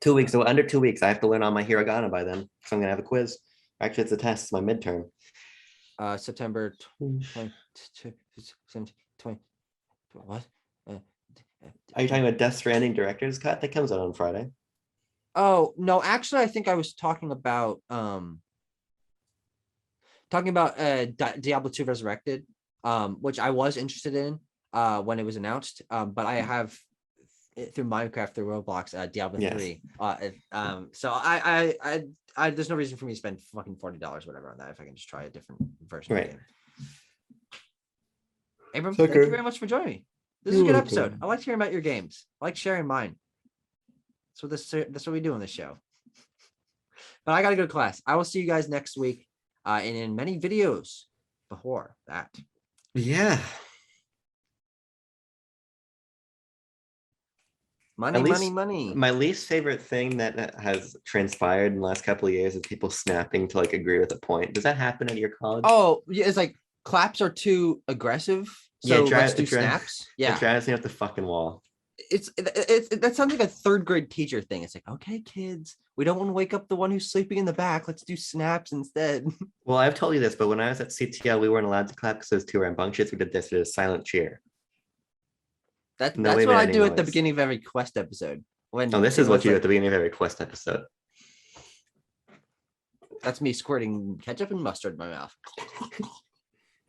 2 weeks. So under 2 weeks, I have to learn all my hiragana by then. So I'm gonna have a quiz. Actually, it's a test. It's my midterm. September 20, 20 what? Are you talking about Death Stranding Director's Cut? That comes out on Friday. Oh no, actually, I think I was talking about Diablo 2 Resurrected, which I was interested in when it was announced. But I have through Minecraft, through Roblox, Diablo 3. So I there's no reason for me to spend fucking $40 whatever on that if I can just try a different version of the game. Abram, thank you very much for joining me. This is a good episode. I like hearing about your games. I like sharing mine. That's what we do on this show. But I gotta go to class. I will see you guys next week and in many videos before that. Yeah. Money. My least favorite thing that has transpired in the last couple of years is people snapping to like agree with a point. Does that happen at your college? Oh, yeah, it's like claps are too aggressive. So let's do snaps. Yeah. It drives me up the fucking wall. It's that sounds like a third grade teacher thing. It's like, okay, kids, we don't want to wake up the one who's sleeping in the back. Let's do snaps instead. Well, I've told you this, but when I was at CTL, we weren't allowed to clap because it was too rambunctious. We did this as a silent cheer. That's what I do at the beginning of every quest episode. This is what you do at the beginning of every quest episode. That's me squirting ketchup and mustard in my mouth.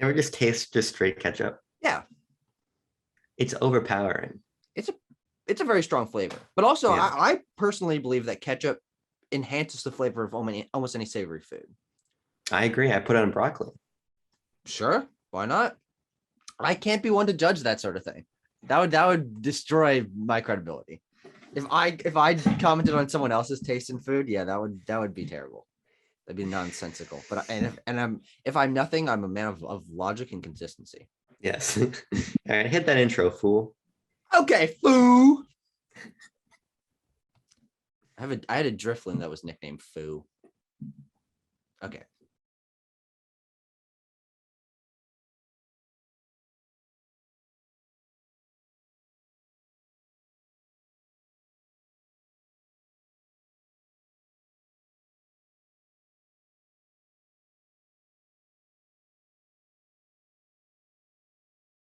Ever just taste just straight ketchup? Yeah. It's overpowering. It's a very strong flavor. But also, I personally believe that ketchup enhances the flavor of almost any savory food. I agree. I put it on broccoli. Sure. Why not? I can't be one to judge that sort of thing. That would destroy my credibility. If I commented on someone else's taste in food, yeah, that would be terrible. That'd be nonsensical. But if I'm nothing, I'm a man of logic and consistency. Yes. All right, hit that intro, fool. Okay, foo. I had a Driflin that was nicknamed Foo. Okay.